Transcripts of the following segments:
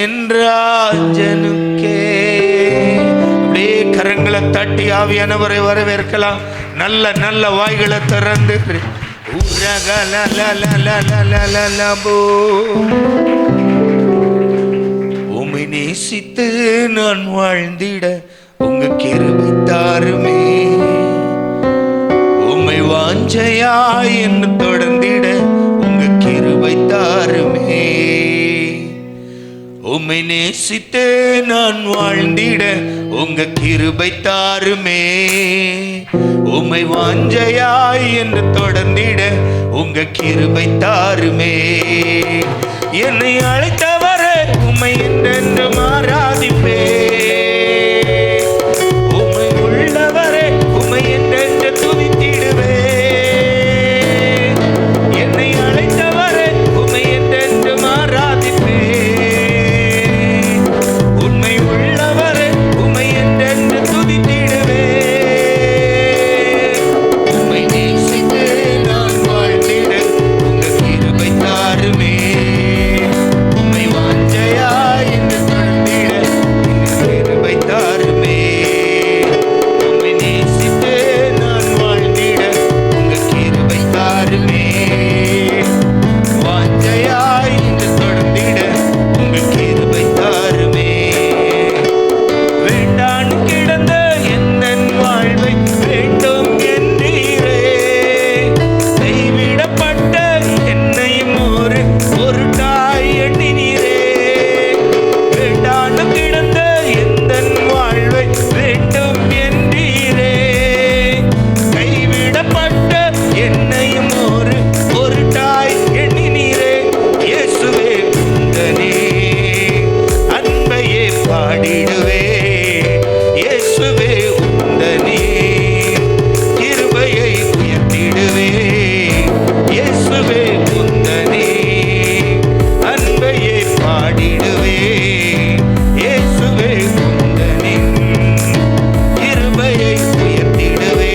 என் ராஜனுக்கே. அப்படியே கரங்களை தட்டி ஆவியானவரை வரவேற்கலாம். நல்ல நல்ல வாய்களை திறந்து உம்மை நேசித்து நான் வாழ்ந்திட உங்க கிருபை தாருமே. உம்மை வாஞ்சையா என்று தொடர்ந்திட உங்க கிருபை தாருமே. உம்மை நேசித்து நான் வாழ்ந்திட உங்க கிருபை தாருமே. உம்மை வாஞ்சையாய் என்று தொடர்ந்திட உங்க கிருபை தாருமே. என்னை அழைத்தவரே உம்மை என்றென்று ஆராதிப்பே. உம்மை உள்ளவரே உம்மை என்றென்று துதித்திடுவே. என்னை அழைத்தவரே உம்மை என்றென்று ஆராதிப்பே. உண்மை உள்ளவரே உம்மை என்றென்று துதித்திடுவே. உம்மை நேசித்து நான் வாழ்ந்திட உங்க கிருபை தாருமே. உம்மை வாஞ்சையா என்று தொடர்ந்திட உங்க கிருபை தாருமே. உம்மை நேசித்து நான் வாழ்ந்திட உங்க கிருபை தாருமே. வாஞ்சையா என்று தொடர்ந்திட உங்க கிருபை தாருமே. வேண்டான் கிடந்த எந்தன் வாழ்வை வேண்டும் என்றீரே. கைவிடப்பட்ட என்னையும் ஒரு பொருட்டாய் எண்ணினீரே. வேண்டான் கிடந்த எந்தன் வாழ்வை வேண்டும் என்றீரே. கைவிடப்பட்ட என்னையும் ஒரு பொருட்டாய் எண்ணினீரே. இயேசுவே உந்தனே அன்பையே பாடிடுவே. இயேசுவே உந்தனே கிருபையை உயர்த்திடுவே. இயேசுவே உந்தனே அன்பையே பாடிடுவே. இயேசுவே உந்தனே கிருபையை உயர்த்திடுவே.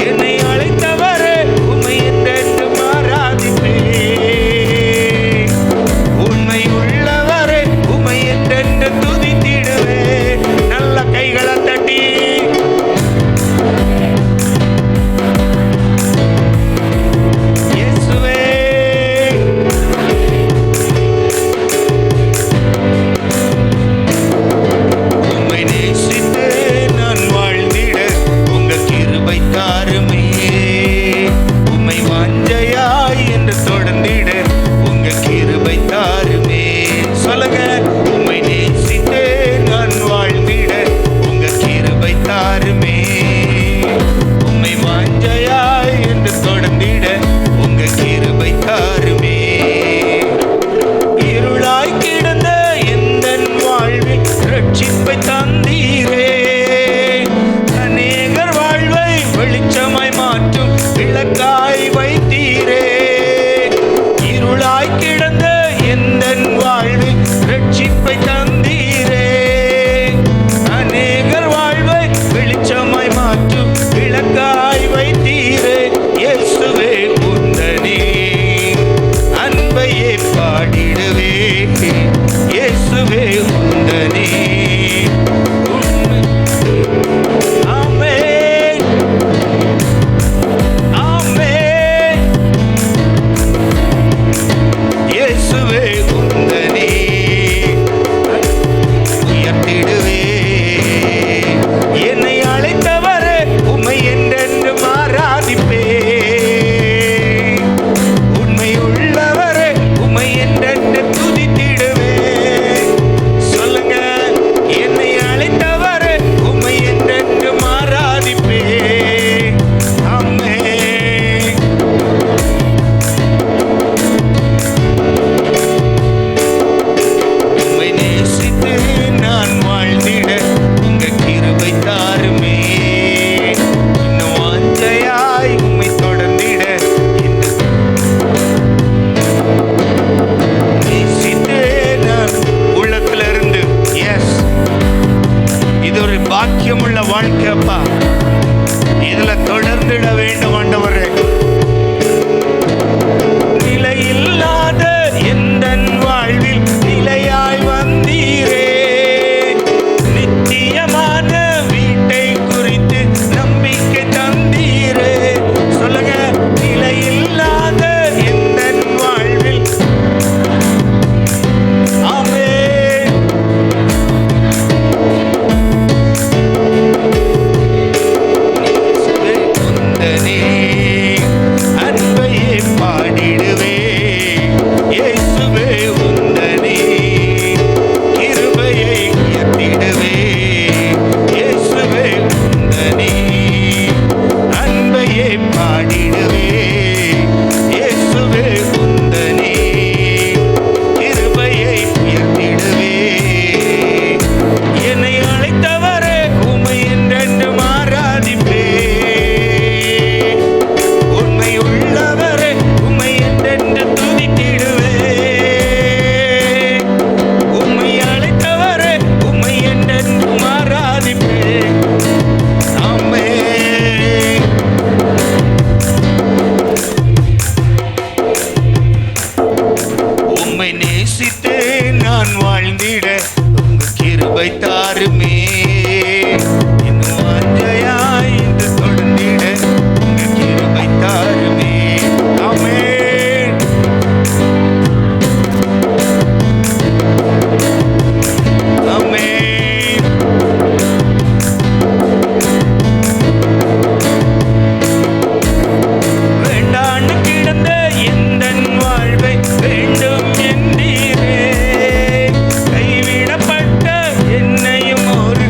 என்னை அழைத்தவரே உம்மை என்றென்று ஆராதிப்பே. உண்மை உள்ளவரே உம்மை என்றென்று துதித்திடுவே. நல்ல கைகளை தட்டி இயேசுவே உம்மை நேசித்து நான் வாழ்ந்திட உங்க கிருபை தாருமே. உம்மை வாஞ்சையாய் என்று தொடர்ந்திட உங்க கிருபை தாருமே. சொல்லுங்க. உம்மை நேசித்து நான் வாழ்ந்திட உங்க கிருபை தாருமே. உம்மை வாஞ்சையாய் என்று தொடர்ந்திட உங்க கிருபை தாருமே. இருளாய் கிடந்த எந்தன் வாழ்வில் ரட்சிப்பை தந்தீரே. அநேகர் வாழ்வை வெளிச்சமாய் மாற்றும் விளக்காய் வைத்தீரே. இருளாய் கிடந்த எந்தன் வாழ்வில் ரட்சிப்பை தந்தீரே. அநேகர் வாழ்வை வெளிச்சமாய் மாற்றும் விளக்காய் வைத்தீரே. இயேசுவே உந்தனே அன்பையே பாடிடுவே. இயேசுவே உந்தனே உண்மை. ஆமென் ஆமென். இயேசுவே உந்தனே உயர்த்திடுவே. என்னை அழைத்தவரே உம்மை என்றென்று ஆராதிப்பே. உண்மை உள்ளவரே உம்மை என்றென்று துதித்திடுவே. சொல்ல ஆராதித்து நான் வாழ்ந்திட உங்க கிருபை தாருமே. இன்னும் வாஞ்சையாய் இன்று தொடர்ந்திட உங்க கிருபை தாருமே. ஆமென். ஆமென். வேண்டான்னு கிடந்த எந்தன் வாழ்வை வேண்டும் என்றீரே. கைவிடப்பட்ட என்னையும் ஒரு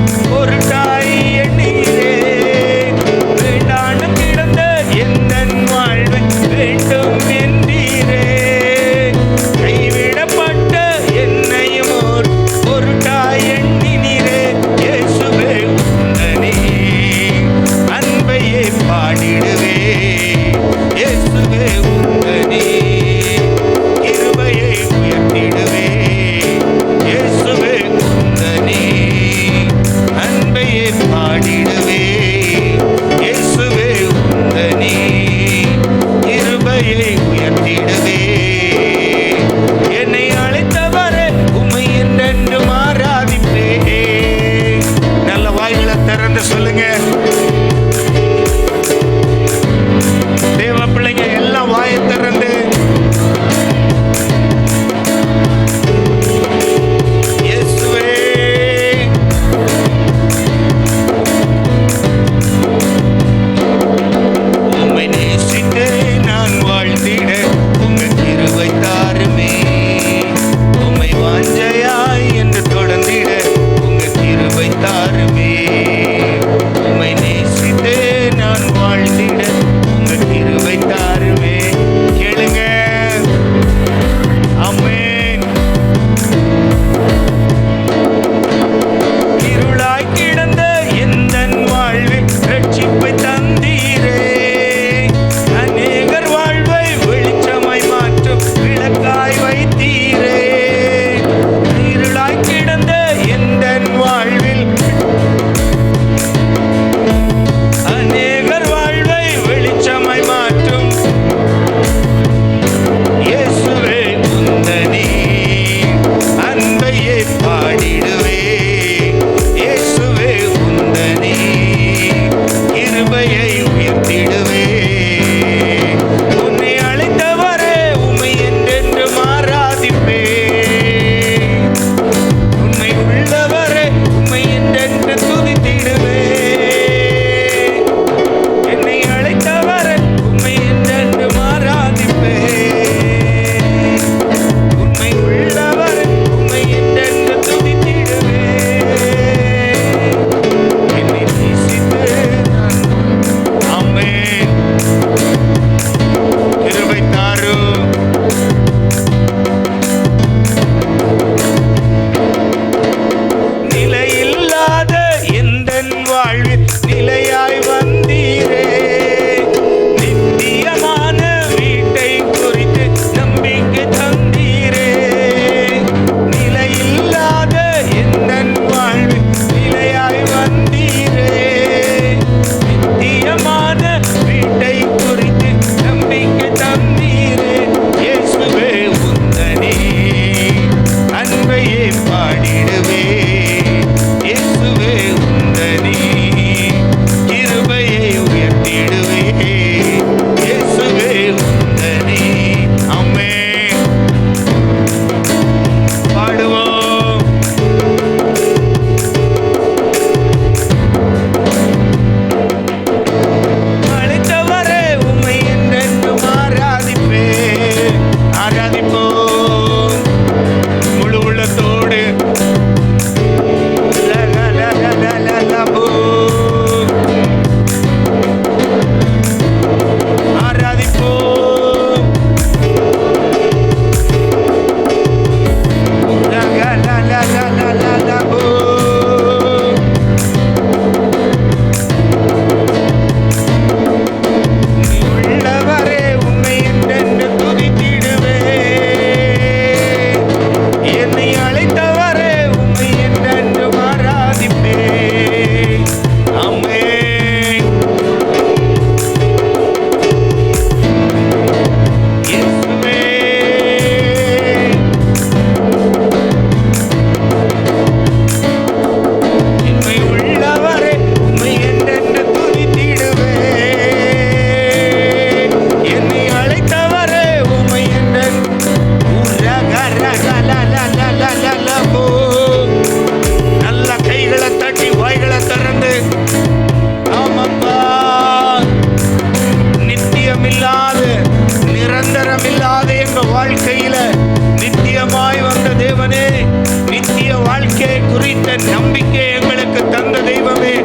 நம்பிக்கை எங்களுக்கு தந்த தெய்வமே,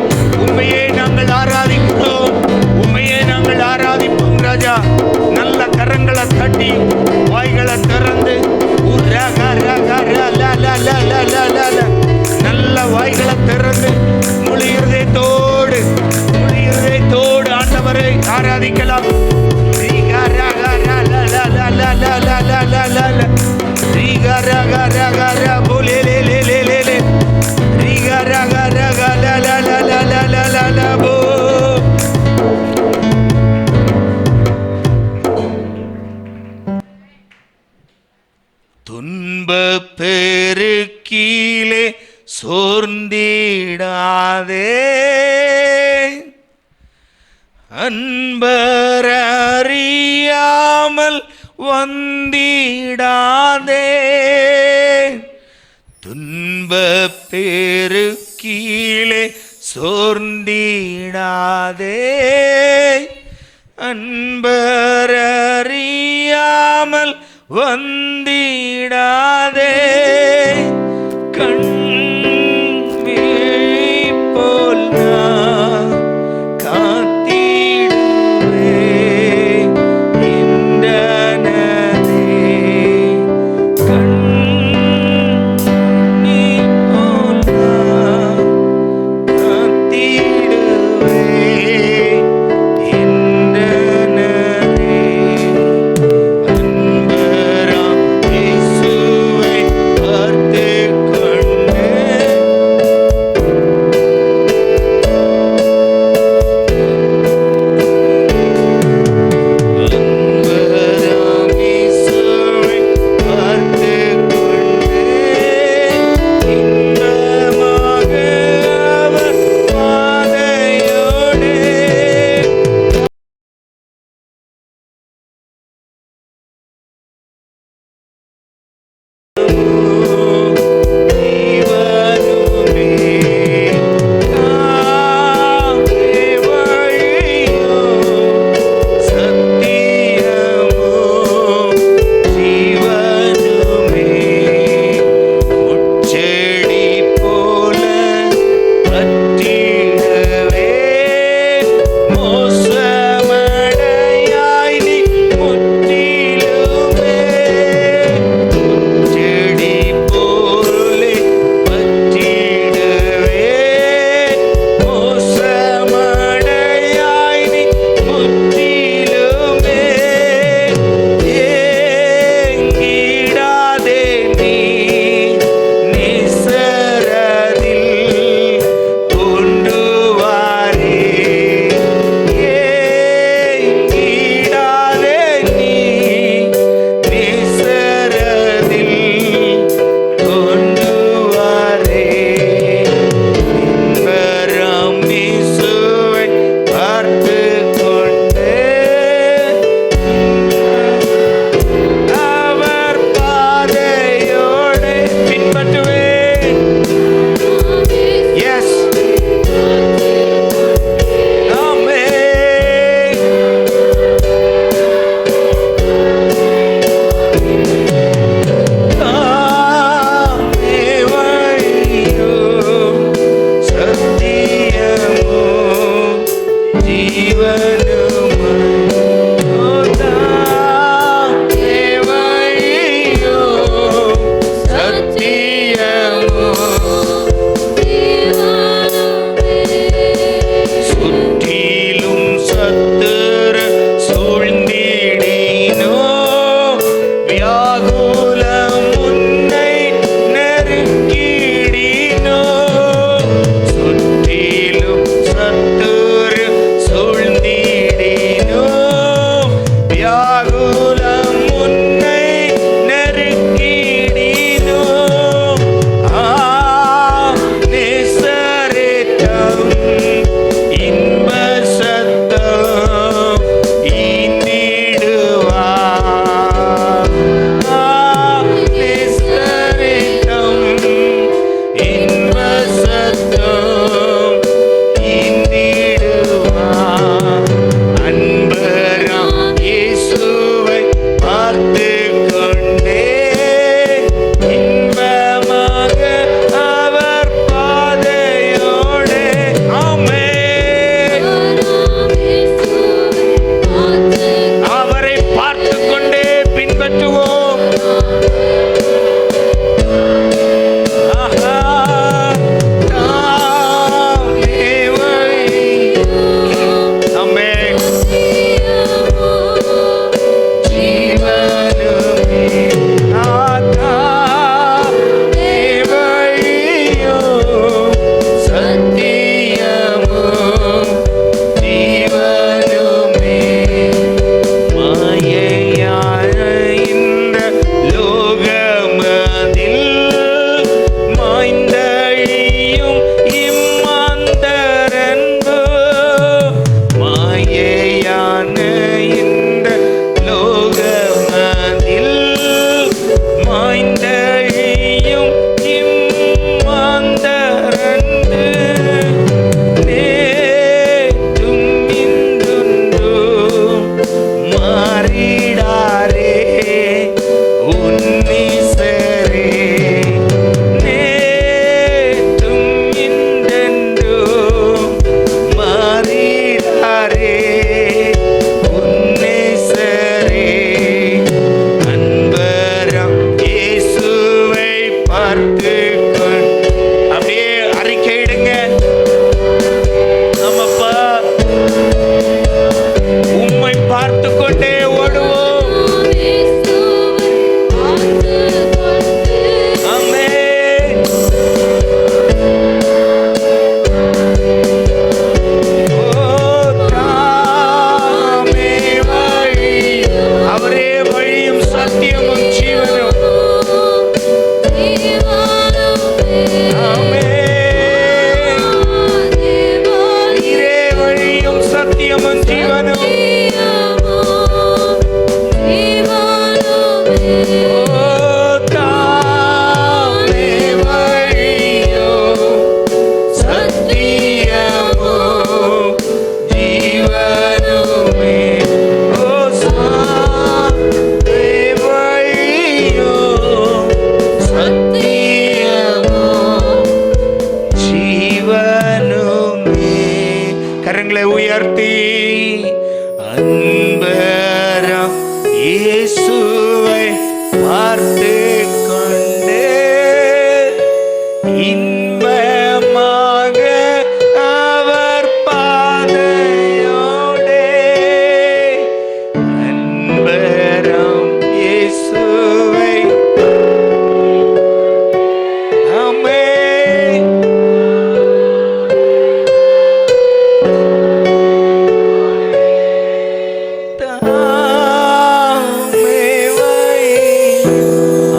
உண்மையே நாங்கள் ஆராதிக்கிறோம், உண்மையே நாங்கள் ஆராதிப்போம் ராஜா. நல்ல கரங்களை தட்டி வாய்களை திறந்து நல்ல வாய்களை திறந்து முழு இருதயத்தோடு ஆண்டவரை ஆராதிக்கலாம். துன்ப பெருக்கிலே சோர்ந்திடாதே, அன்பர் அறியாமல் வந்திடாதே. துன்ப பெருக்கிலே சோர்ந்திடாதே, அன்பர் அறியாமல் வந்திடாதே. கண் விழிப்போல் நான் காத்திடுவே என்றனதே. கண் விழிப்போல் நான் காத்திடுவே என்றனதே. அன்பராம் இயேசுவை உயர்த்தி அன்பராம் இயேசுவை பார்த்து கொண்டே இன்பமாக அவர் பாதையோடே அன்பராம் இயேசுவை ஆமென்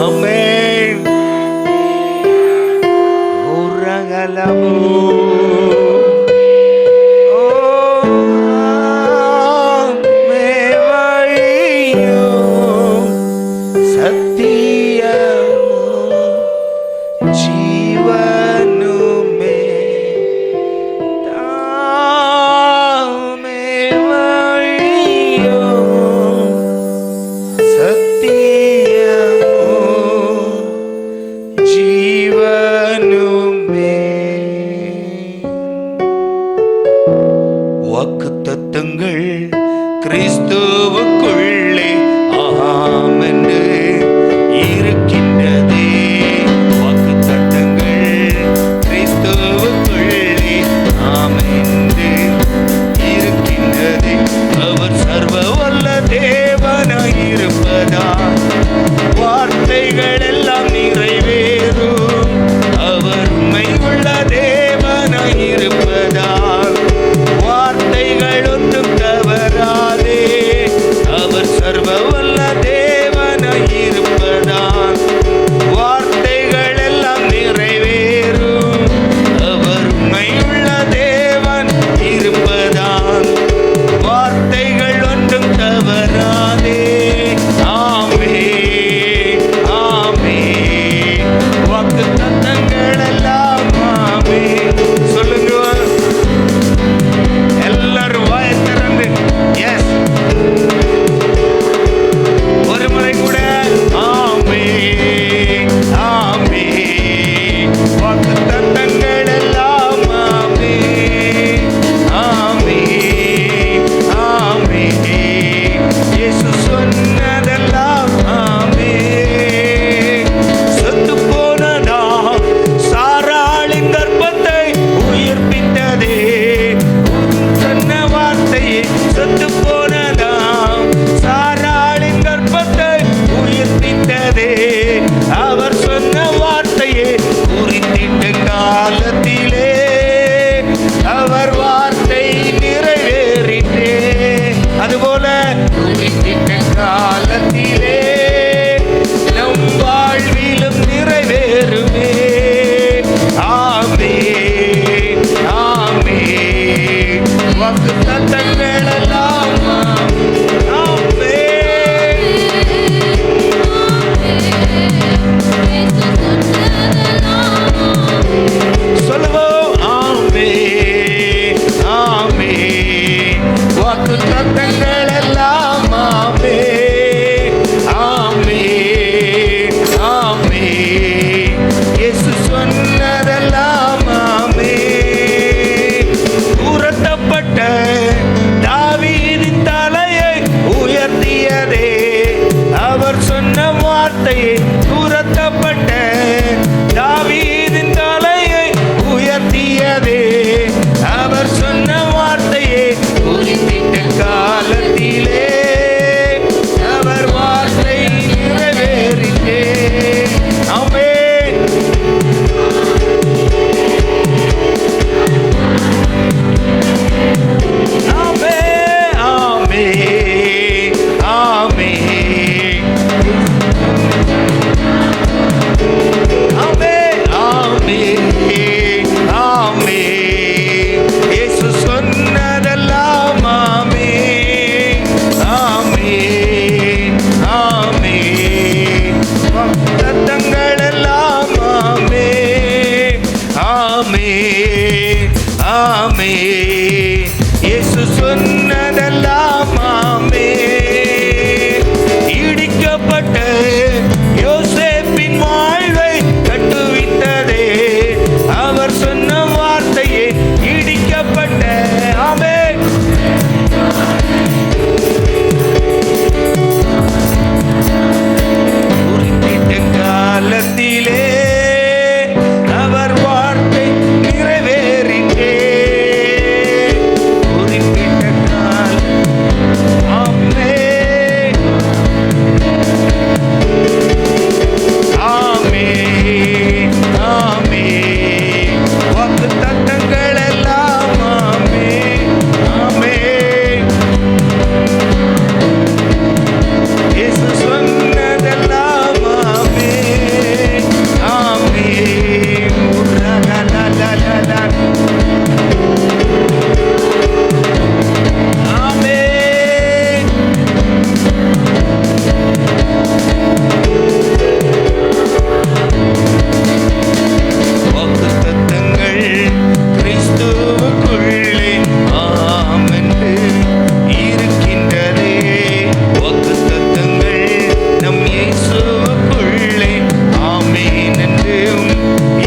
ஆமென் உரகலமோ வாக்குத்தத்தங்கள் கிறிஸ்துவுக்குள்ளே ஆமென்று இருக்கின்றதே. வாக்குத்தத்தங்கள் கிறிஸ்துவுக்குள்ளே ஆமென்று இருக்கின்றதே. அவர் சர்வ வல்ல தேவனாய் இருப்பதால் வார்த்தைகள் எல்லாம் நிறைவேறும். அவர் உண்மை உள்ள தேவனாய் இருப்பதால் வார்த்தைகள் ஒன்றும் தவறாது.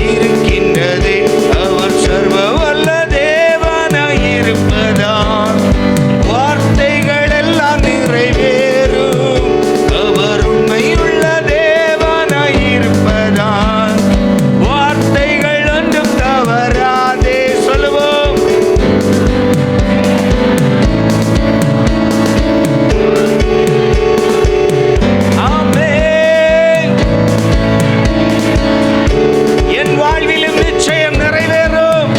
இருக்கின்றதே. அவர் சர்வ வல்ல தேவனாயிருப்பதால் வார்த்தைகள் எல்லாம் நிறைவேறும். அவர் உண்மையுள்ள தேவனாயிருப்பதால் வார்த்தைகள் ஒன்றும் தவறாதே. சொல்லுவோம். ஆமென். என் வாழ்விலும் நிச்சயம் நிறைவேறும்.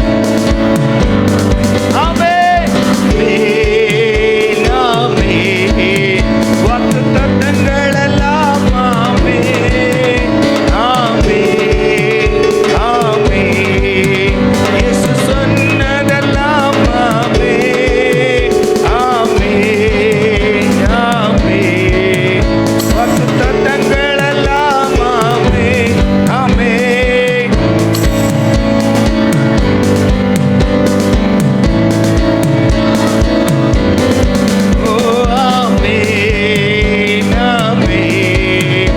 ஆமென். ஆமென். வாக்குத்தத்தங்கள் எல்லாம் ஆமென். ஆமென். ஆமென். இயேசு சொன்னதெல்லாம் ஆமென். ஆமென். ஆமென். வாக்குத்தத்தங்கள் எல்லாம் ஆமென். ஆமென். ஓ ஆமென். ஆமென்.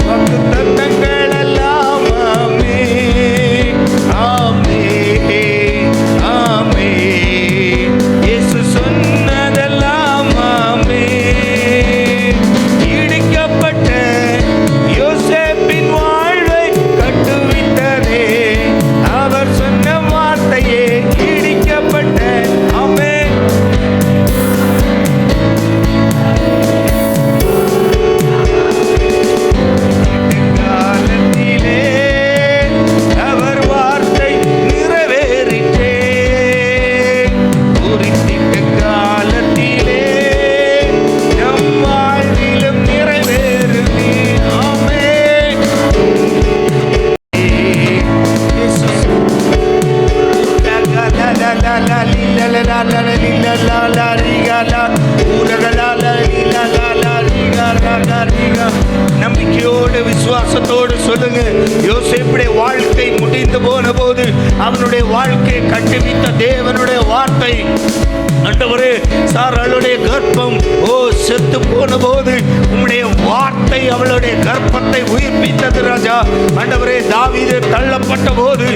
வாக்குத்தத்தங்கள் எல்லாம் ஆமென். ஆமென். ஆமென். இயேசு சொன்னதெல்லாம் ஆமென். இடிக்கப்பட்ட யோசேப்பின் வாழ்வை கட்டுவித்ததே அவர் சொன்ன வார்த்தையே. இடிக்கப்பட்ட ஆமென். காலத்திலே அவர் வார்த்தை நிறைவேறிற்றே. குறித்திட்ட காலத்திலே நம் வாழ்விலும் நிறைவேறுமே. ஆமென். இயேசுஸ் நம்பிக்கையோடு விசுவாசத்தோடு சொல்லுங்க. யோசேப்புடைய வாழ்க்கை முடிந்து போன போது அவனுடைய வாழ்க்கையை கட்டுவித்த தேவனுடைய வார்த்தை. ஆண்டவரே, சாராளுடைய கர்ப்பம் செத்து போன போது உம்முடைய வார்த்தை அவளுடைய கர்ப்பத்தை உயிர்ப்பித்தது ராஜா. ஆண்டவரே, தாவீது தள்ளப்பட்ட போது,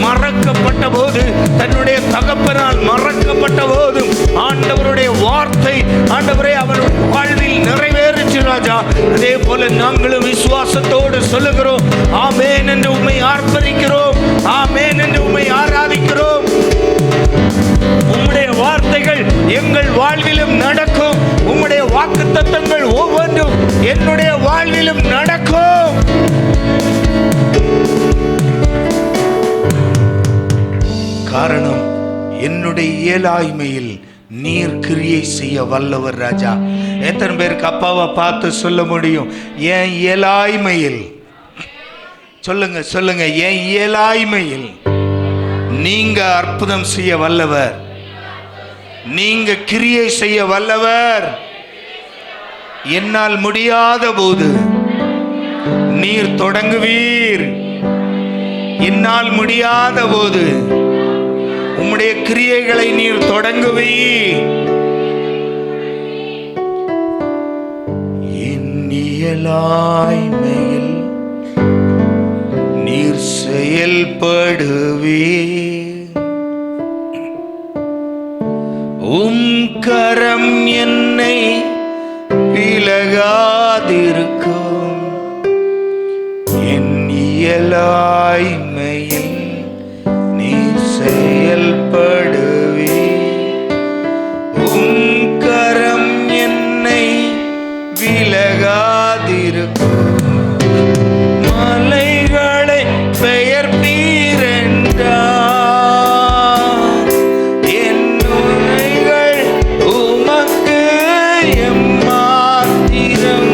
மறக்கப்பட்ட போது, தன்னுடைய தகப்பனால் மறக்கப்பட்ட போது ஆண்டவருடைய வார்த்தை ஆண்டவரே அவனுடைய வாழ்வில் நிறைவேறுச்சு ராஜா. அதே போல நாங்களும் விசுவாசத்தோடு சொல்லுகிறோம். ஆமென் என்று உம்மை ஆர்ப்பரிக்கிறோம். ஆமென் என்று உம்மை ஆராதிக்கிறோம். உம்முடைய வார்த்தைகள் எங்கள் வாழ்விலும் நடக்கும். உம்முடைய வாக்குத்தத்தங்கள் ஒவ்வொன்றும் என்னுடைய வாழ்விலும் நடக்கும். காரணம், என்னுடைய இயலாய்மையில் நீர் கிரியை செய்ய வல்லவர் ராஜா. எத்தனை பேருக்கு அப்பாவை பார்த்து சொல்ல முடியும்? என் இயலாய்மையில், சொல்லுங்க சொல்லுங்க, என் இயலாய்மையில் நீங்க அற்புதம் செய்ய வல்லவர், நீங்க கிரியை செய்ய வல்லவர். என்னால் முடியாத போது நீர் தொடங்குவீர். என்னால் முடியாத போது உம்முடைய கிரியைகளை நீர் தொடங்குவீர். என் இயலாய்மையில் நீர் செயல்படுவீர். உம் கரம் என்னை விலகாதிருக்கும். என் இயலாய்மையில் நீர் செயல்படுவீர். உம் கரம் என்னை விலகாதிருக்கும். மலைகளை பெயர்ப்பீரென்றார் என் உரைகள் உமக்கு எம்மாத்திரம்.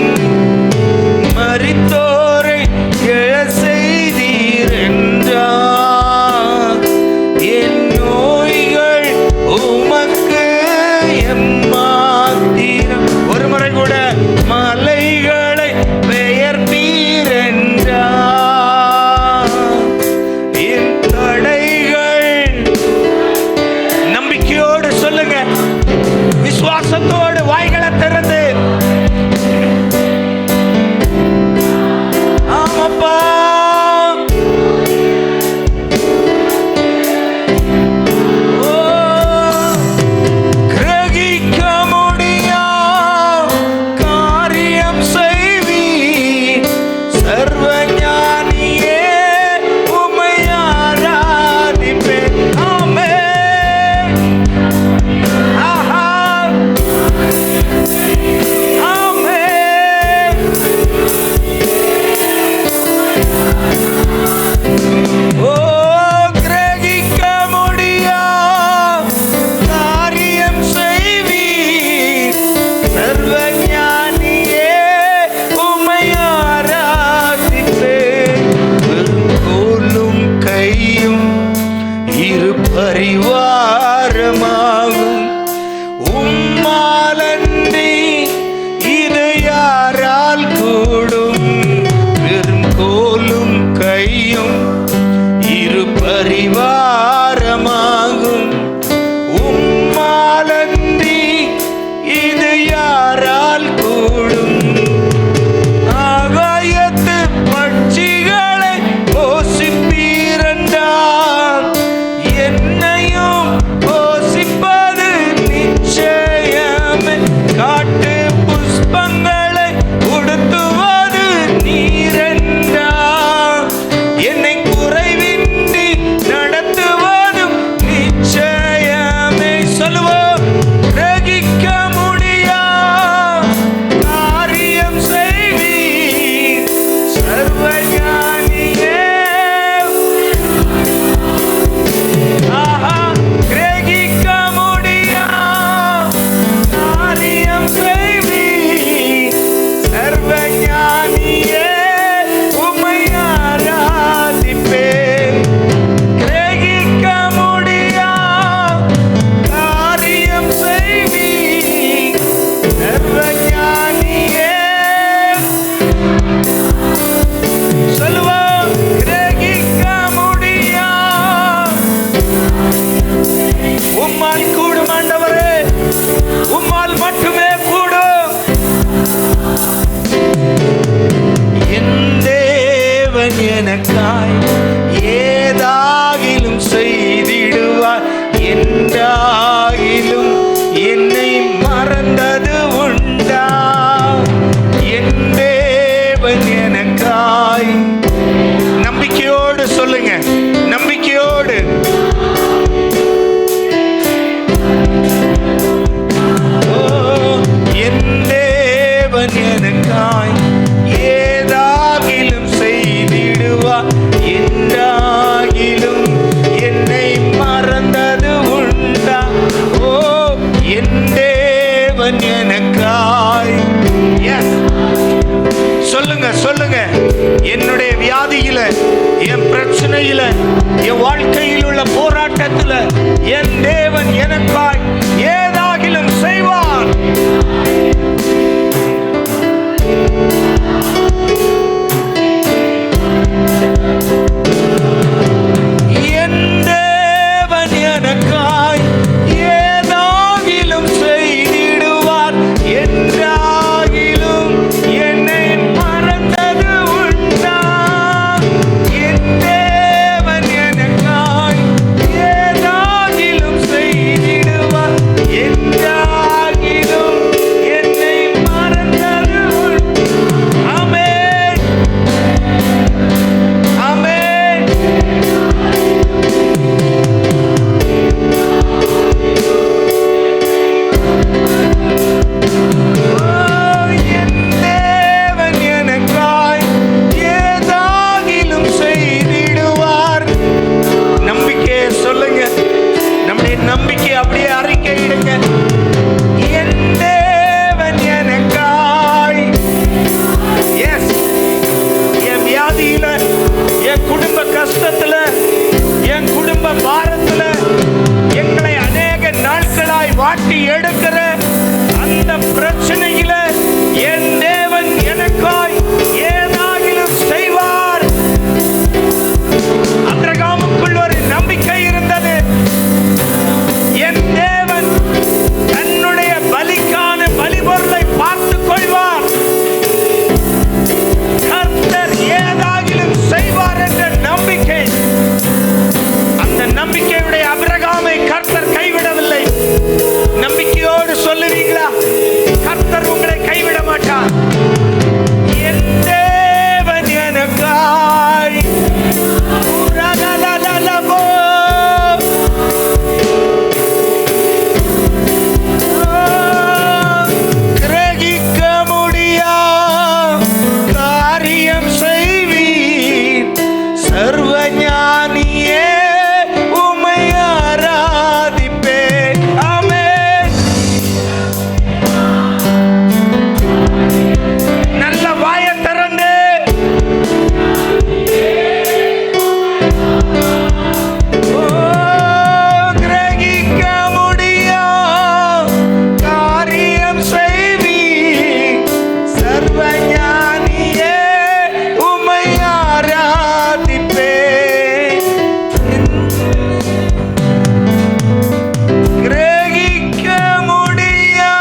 உம்மால் கூடும் ஆண்டவரே, உம்மால் மட்டுமே கூடும். என் தேவன் எனக்காய் ஏதாகிலும் செய்திடுவார். என்றாகிலும் என்னை மறந்தது உண்டா? என் தேவன் எனக்காய். நம்பிக்கையோடு சொல்லுங்க, நம்பிக்கையோடு. என் தேவன் எனக்காய் ஏதாகிலும் செய்திடுவார். என்றாகிலும் என்னை மறந்தது உண்டா? ஓ, என் தேவன் எனக்காய். சொல்லுங்க சொல்லுங்க. என்னுடைய வியாதியில, என் பிரச்சனையில, என் வாழ்க்கையில் உள்ள போராட்டத்தில் என் தேவன் எனக்காய் ஏதாகிலும் செய்வார். என் தேவன் எனக்காய் ஏதாகிலும் செய்திடுவார். என்றாகிலும் என்னை மறந்தது உண்டா? என் தேவன் எனக்காய் ஏதாகிலும் செய்திடுவார். என்றாகிலும் என்னை மறந்தது உண்டா? ஆமென், ஆமென். என் தேவன் எனக்காய் ஏதாகிலும் செய்திடுவார். நம்பிக்கையை சொல்லுங்க, நம்முடைய நம்பிக்கை அப்படியே அறிக்கையிடுங்க. என் தேவன் எனக்காய். எஸ், என் வியாதியில, என் குடும்ப கஷ்டத்துல, என் குடும்ப பாரத்துல, எங்களை அநேக நாட்களாய் வாட்டி எடுக்கிற அந்த பிரச்சனையில என் தேவன் எனக்காய் ஏதாகிலும் செய்வார். ஆபிரகாமுக்குள் ஒரு நம்பிக்கை இருந்தது. என் தேவன் தன்னுடைய பலிக்கான பலிபொருளை பார்த்துக் கொள்வார், கர்த்தர் ஏதாகிலும் செய்வார் என்ற நம்பிக்கை. அந்த நம்பிக்கையுடைய ஆபிரகாமை கர்த்தர் கைவிடவில்லை. நம்பிக்கையோடு சொல்லுவீங்களா? கர்த்தர் உங்களை கைவிட மாட்டார். என் தேவன் எனக்காய். கிரகிக்க முடியா காரியம் செய்வீர். சர்வ ஞானியே உம்மை ஆராதிப்பேன். ஆமென். நல்ல வாயை திறந்து கிரகிக்க முடியா காரியம் செய்வீர். சர்வ ஞானியே உம்மை ஆராதிப்பேன். கிரகிக்க முடியா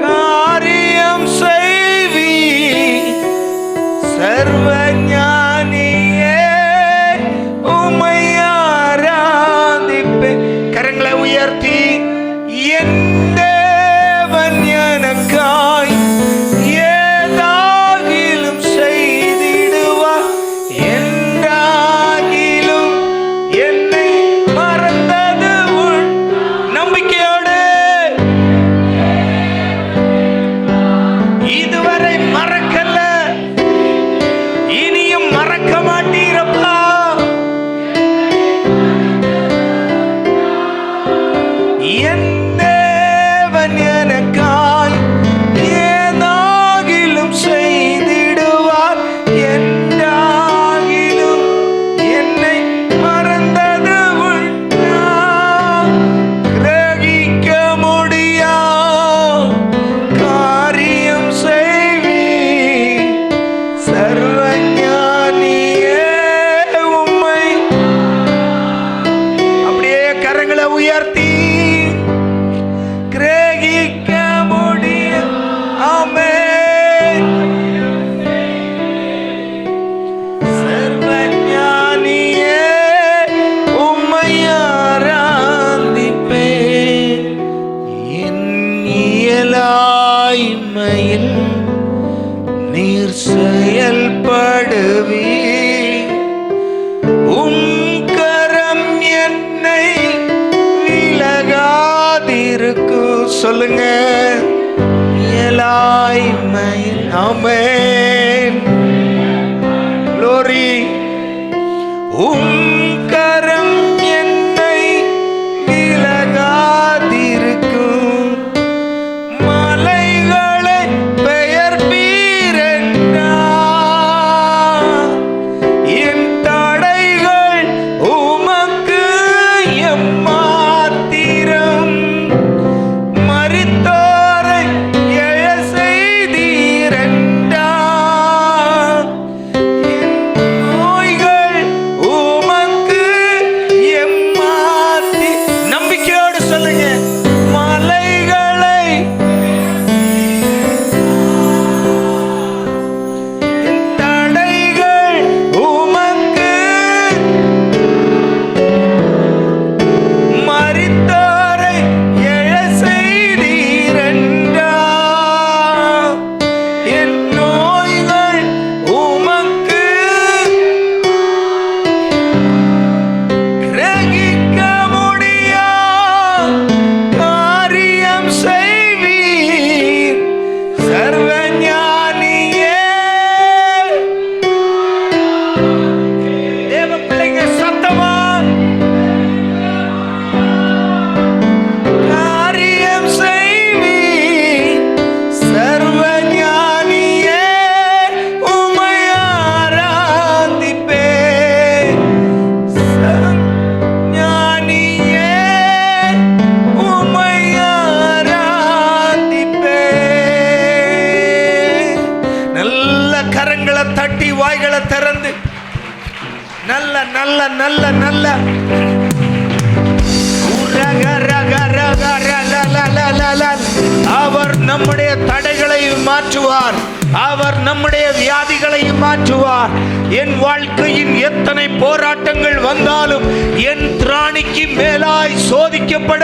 காரியம் செய்வீர். சர்வ ஞானியே சொல்லுங்க. ஆமென். Glory. கரம் என்னை விலகாதிருக்கும், மலைகளை பெயர்ப்பீரென்றார். என் தடைகள் உமக்கு எம்மாத்திரம், மரித்தோரை எழ செய்தீரென்றார். என் நோய்கள் உமக்கு எம்மாத்தி. நம்பிக்கையோடு சொல்லுங்க. மலைகளை என் தடைகள் உமக்கு, மரித்தோரை எழ செய்தீரென்றார். என் நோய்கள் உமக்கு கிரகிக்க முடியா காரியம் செய்வீர், சர்வஞானியே. தேவ பிள்ளைங்க சத்தமா காரியம் செய்வீர், சர்வஞானியே. உம்மை ஆராதிப்பேன், ஞானியே. உம்மை ஆராதிப்பேன். நல்ல கரங்களை தட்டி வாய்களை திறந்து நல்ல நல்ல நல்ல நல்ல அவர் நம்முடைய தடைகளை மாற்றுவார், அவர் நம்முடைய வியாதிகளை மாற்றுவார். என் வாழ்க்கையின் எத்தனை போராட்டங்கள் வந்தாலும் என் திராணிக்கு மேலாய் சோதிக்கப்பட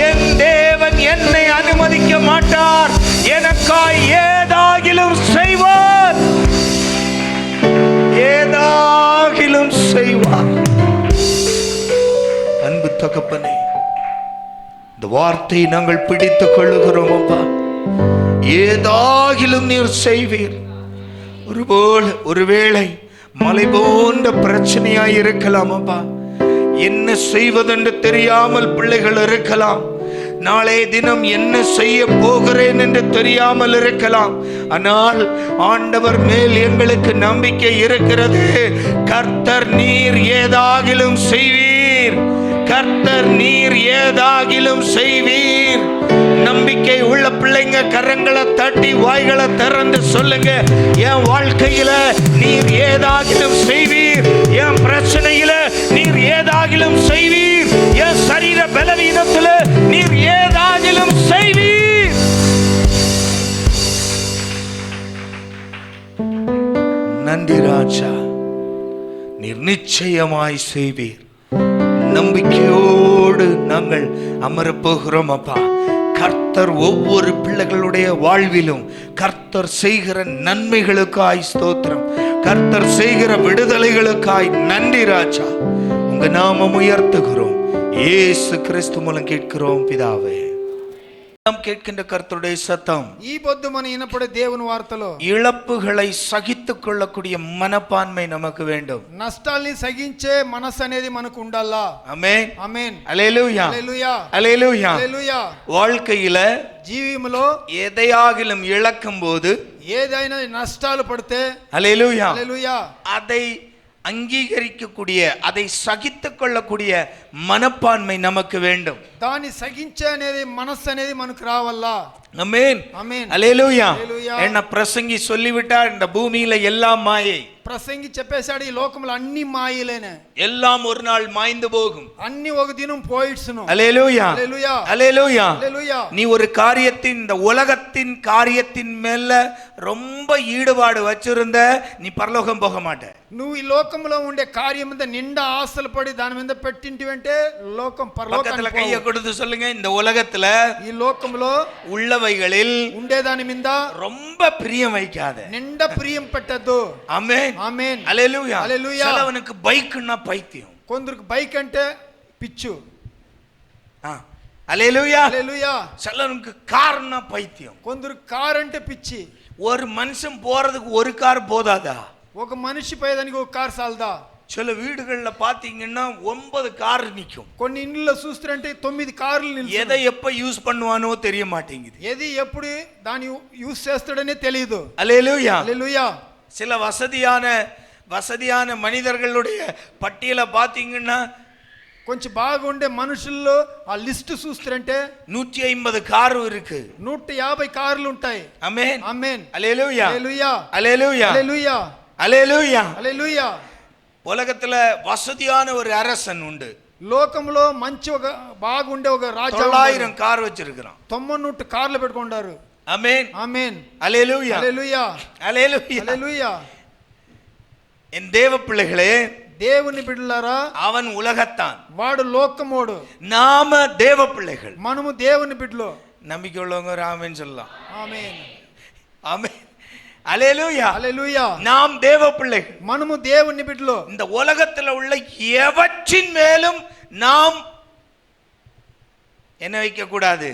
என் தேவன் என்னை அனுமதிக்க மாட்டார். எனக்காய் ஏதாகிலும் செய்வார், ஏதாகிலும் செய்வார். அன்பு தகப்பனே, இந்த வார்த்தையை நாங்கள் பிடித்துக் கொள்ளுகிறோம் அப்பா. ஏதாகிலும் நீர் செய்வீர். ஒருவேளை மலை போன்ற பிரச்சனையாய் இருக்கலாம் அப்பா. என்ன செய்வதென்று தெரியாமல் பிள்ளைகள் இருக்கலாம். நாளை தினம் என்ன செய்ய போகிறேன் என்று தெரியாமல் இருக்கலாம். ஆனால் ஆண்டவர் மேல் எங்களுக்கு நம்பிக்கை இருக்கிறது. கர்த்தர் நீர் ஏதாகிலும் செய்வீர், கர்த்தர் நீர் ஏதாகிலும் செய்வீர். நம்பிக்கை உள்ள பிள்ளைங்க கரங்களை தட்டி வாய்களை திறந்து சொல்லுங்க. என் வாழ்க்கையில நீர் ஏதாகிலும் செய்வீர், என் பிரச்சனையில நீர் ஏதாகிலும் செய்வீர், என் சரீர பலவீனத்தில நீர் ஏதாகிலும் செய்வீர். நன்றி ராஜா, நீர் நிச்சயமாய் செய்வீர். நம்பிக்கையோடு நாங்கள் அமரப்போகிறோம் அப்பா. கர்த்தர் ஒவ்வொரு பிள்ளைகளுடைய வாழ்விலும் கர்த்தர் செய்கிற நன்மைகளுக்காய் ஸ்தோத்திரம், கர்த்தர் செய்கிற விடுதலைகளுக்காய் நன்றி ராஜா. உங்க நாமம் உயர்த்துகிறோம். இயேசு கிறிஸ்து மூலம் கேட்கிறோம் பிதாவே. நாம் கேட்கின்ற கர்த்தருடைய சத்தம் ఈ పొద్దు మన ఇనపడే దేవుని వార్తలో இழப்புகளை சகித்துக் கொள்ளக்கூடிய மனப்பான்மை நமக்கு வேண்டும். నష్టాల్ని సహించే మనసు అనేది మనకు ఉండాలా. ஆமென் ఆమేన్. அல்லேலூயா హల్లెలూయా அல்லேலூயா. హల్లెలూయా. வாழ்க்கையில జీవితంలో எதையாகிலும் இழக்கும் போது, ఏదైనా నష్టాలు పడితే அல்லேலூயா, హల్లెలూయా, அதை அங்கீகரிக்கக்கூடிய, அதை சகித்துக் கொள்ளக்கூடிய மனப்பான்மை நமக்கு வேண்டும். దాన్ని సహించే అనేది మనసు అనేది మనకు రావాలా. ஆமென் ఆమేన్. அல்லேலூயா. హల్లెలూయా. என்ன பிரசங்கி சொல்லிவிட்டார், இந்த பூமியில எல்லாம் மாயை, ప్రసంగి చెప్పేశాడు ఈ లోకంలో అన్ని మాయలేనే, எல்லாம் ஒரு நாள் மாய்ந்து போகும். అన్ని ఒక దినం పోయిడ్సును. அல்லேலூயா హల్లెలూయా அல்லேலூயா. హల్లెలూయా. நீ ஒரு காரியத்தின், இந்த உலகத்தின் காரியத்தின் மேல ரொம்ப ஈடுபாடு வச்சிருந்த நீ பரலோகம் போக மாட்ட. నువ్వు ఈ లోకంలో ఉండే కార్యం మీద నిండా ఆశలు పడి దాని మీద పెట్టింటివంటే లోకం பக்கத்துல கையை கொடுத்து சொல்லுங்க, இந்த உலகத்துல ఈ లోకంలో உள்ளவைகளில் ఉండేదాని మీద ரொம்ப பிரியம் வைக்காத, నిండా ప్రియం పెట్టద్దు. ஆமென் ఆమేన్. அல்லேலூயா. హల్లెలూయా. சிலவனுக்கு பைக்னா பைத்தியம். కొందరికి బైక్ అంటే పిచ్చు. அல்லேலூயா. హల్లెలూయా. சிலருக்கு கார்னா பைத்தியம். కొందరు కార్ అంటే పిచ్చి. ஒரு மனுஷன் போறதுக்கு ஒரு கார் போதாதா? ఒక మనిషి పోయేదానికి ఒక కార్ సాలదా? சில வீடுகள்ல பாத்தீங்கன்னா 9 கார் நிக்கும். కొన్ని ఇళ్ళల్లో చూస్తుంటే 9 కార్లు నిల్చున్నాయి. எதை எப்ப யூஸ் பண்ணுவானோ தெரிய மாட்டேங்குது. ఏది ఎప్పుడు దాని యూస్ చేస్తాడనే తెలియదు. அல்லேலூயா. హల్లెలూయా. சில வசதியான மனிதர்களுடைய பட்டியலை பாத்தீங்கன்னா కొంచెం బాగుండే మనుషుల్లో ఆ లిస్ట్ చూస్తుంటే 150 కారు இருக்கு. 150 కార్లు ఉంటాయి. ఆమేన్. ఆమేన్. அல்லேலூயா. హల్లెలూయా. அல்லேலூயா. హల్లెలూయా. அல்லேலூயா. హల్లెలూయా. உலகத்துல வசதியான ஒரு அரசன் உண்டு. లోకంలో మంచి ఒక బాగుండే ఒక రాజు 900 కార్ வச்சிருக்கான். 90 కార్లు పెట్టుకుంటారు. ஆமென். ఆమేన్. அல்லேலூயா. హల్లెలూయా. அல்லேலூயா. హల్లెలూయా. என் தேவ பிள்ளைகளே, దేవుని బిడ్డలారా, அவன் உலகத்தான், వాడు లోకమోడు, நாம தேவ பிள்ளைகள். మనము దేవుని బిడ్డలు. நம்பிக்கை உள்ளவங்க ஆமென் சொல்லலாம். ఆమేన్. ஆமென். அல்லேலூயா. హల్లెలూయా. நாம் தேவ பிள்ளைகள். మనము దేవుని బిడ్డలు. இந்த உலகத்துல உள்ள எவற்றின் மேலும் நாம் என்ன வைக்க கூடாது?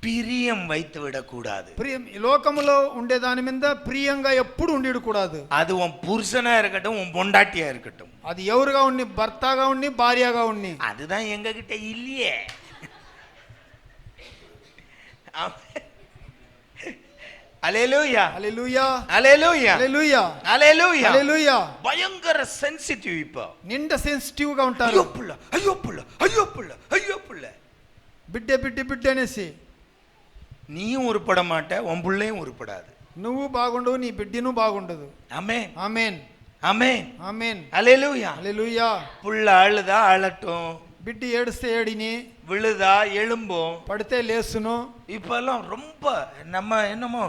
பிரியம் வைத்து விடக்கூடாது. ప్రియం లోకములో ఉండే దాని మీద ప్రియంగా ఎప్పుడు ఉండకూడదు. அது உன் புருஷனா இருக்கட்டும், உன் பொண்டாட்டியா இருக்கட்டும், అది ఎవరుగా ఉండి, భర్తగా ఉండి, భార్యగా ఉండి, அதுதான் எங்க கிட்ட இல்லையே. அல்லேலூயா. హల్లెలూయా. அல்லேலூயா. హల్లెలూయా. அல்லேலூயா. హల్లెలూయా. பயங்கர சென்சிட்டிவ் இப்போ. నిండా సెన్సిటివ్ గా ఉంటారు. ஐயோ புள்ள, ஐயோ புள்ள, ஐயோ புள்ள, ஐயோ புள்ள. బిడ్డే బిడ్డే బిడ్డే అనేసి நீயும் உருப்பட மாட்ட, உன் பிள்ளையும் உருப்படாது. నువ్వు బాగుండవు, నీ బిడ్డను బాగుండదు. ஆமென். ఆమేన్. ஆமென். ఆమేన్. அல்லேலூயா. హల్లెలూయా. புள்ள அழுதா அழட்டும், బిడ్డ ఏడిస్తే ఏడిని, விழுதா எழும்பும். పడితే లేసును. இப்பெல்லாம் ரொம்ப நம்ம என்னமோ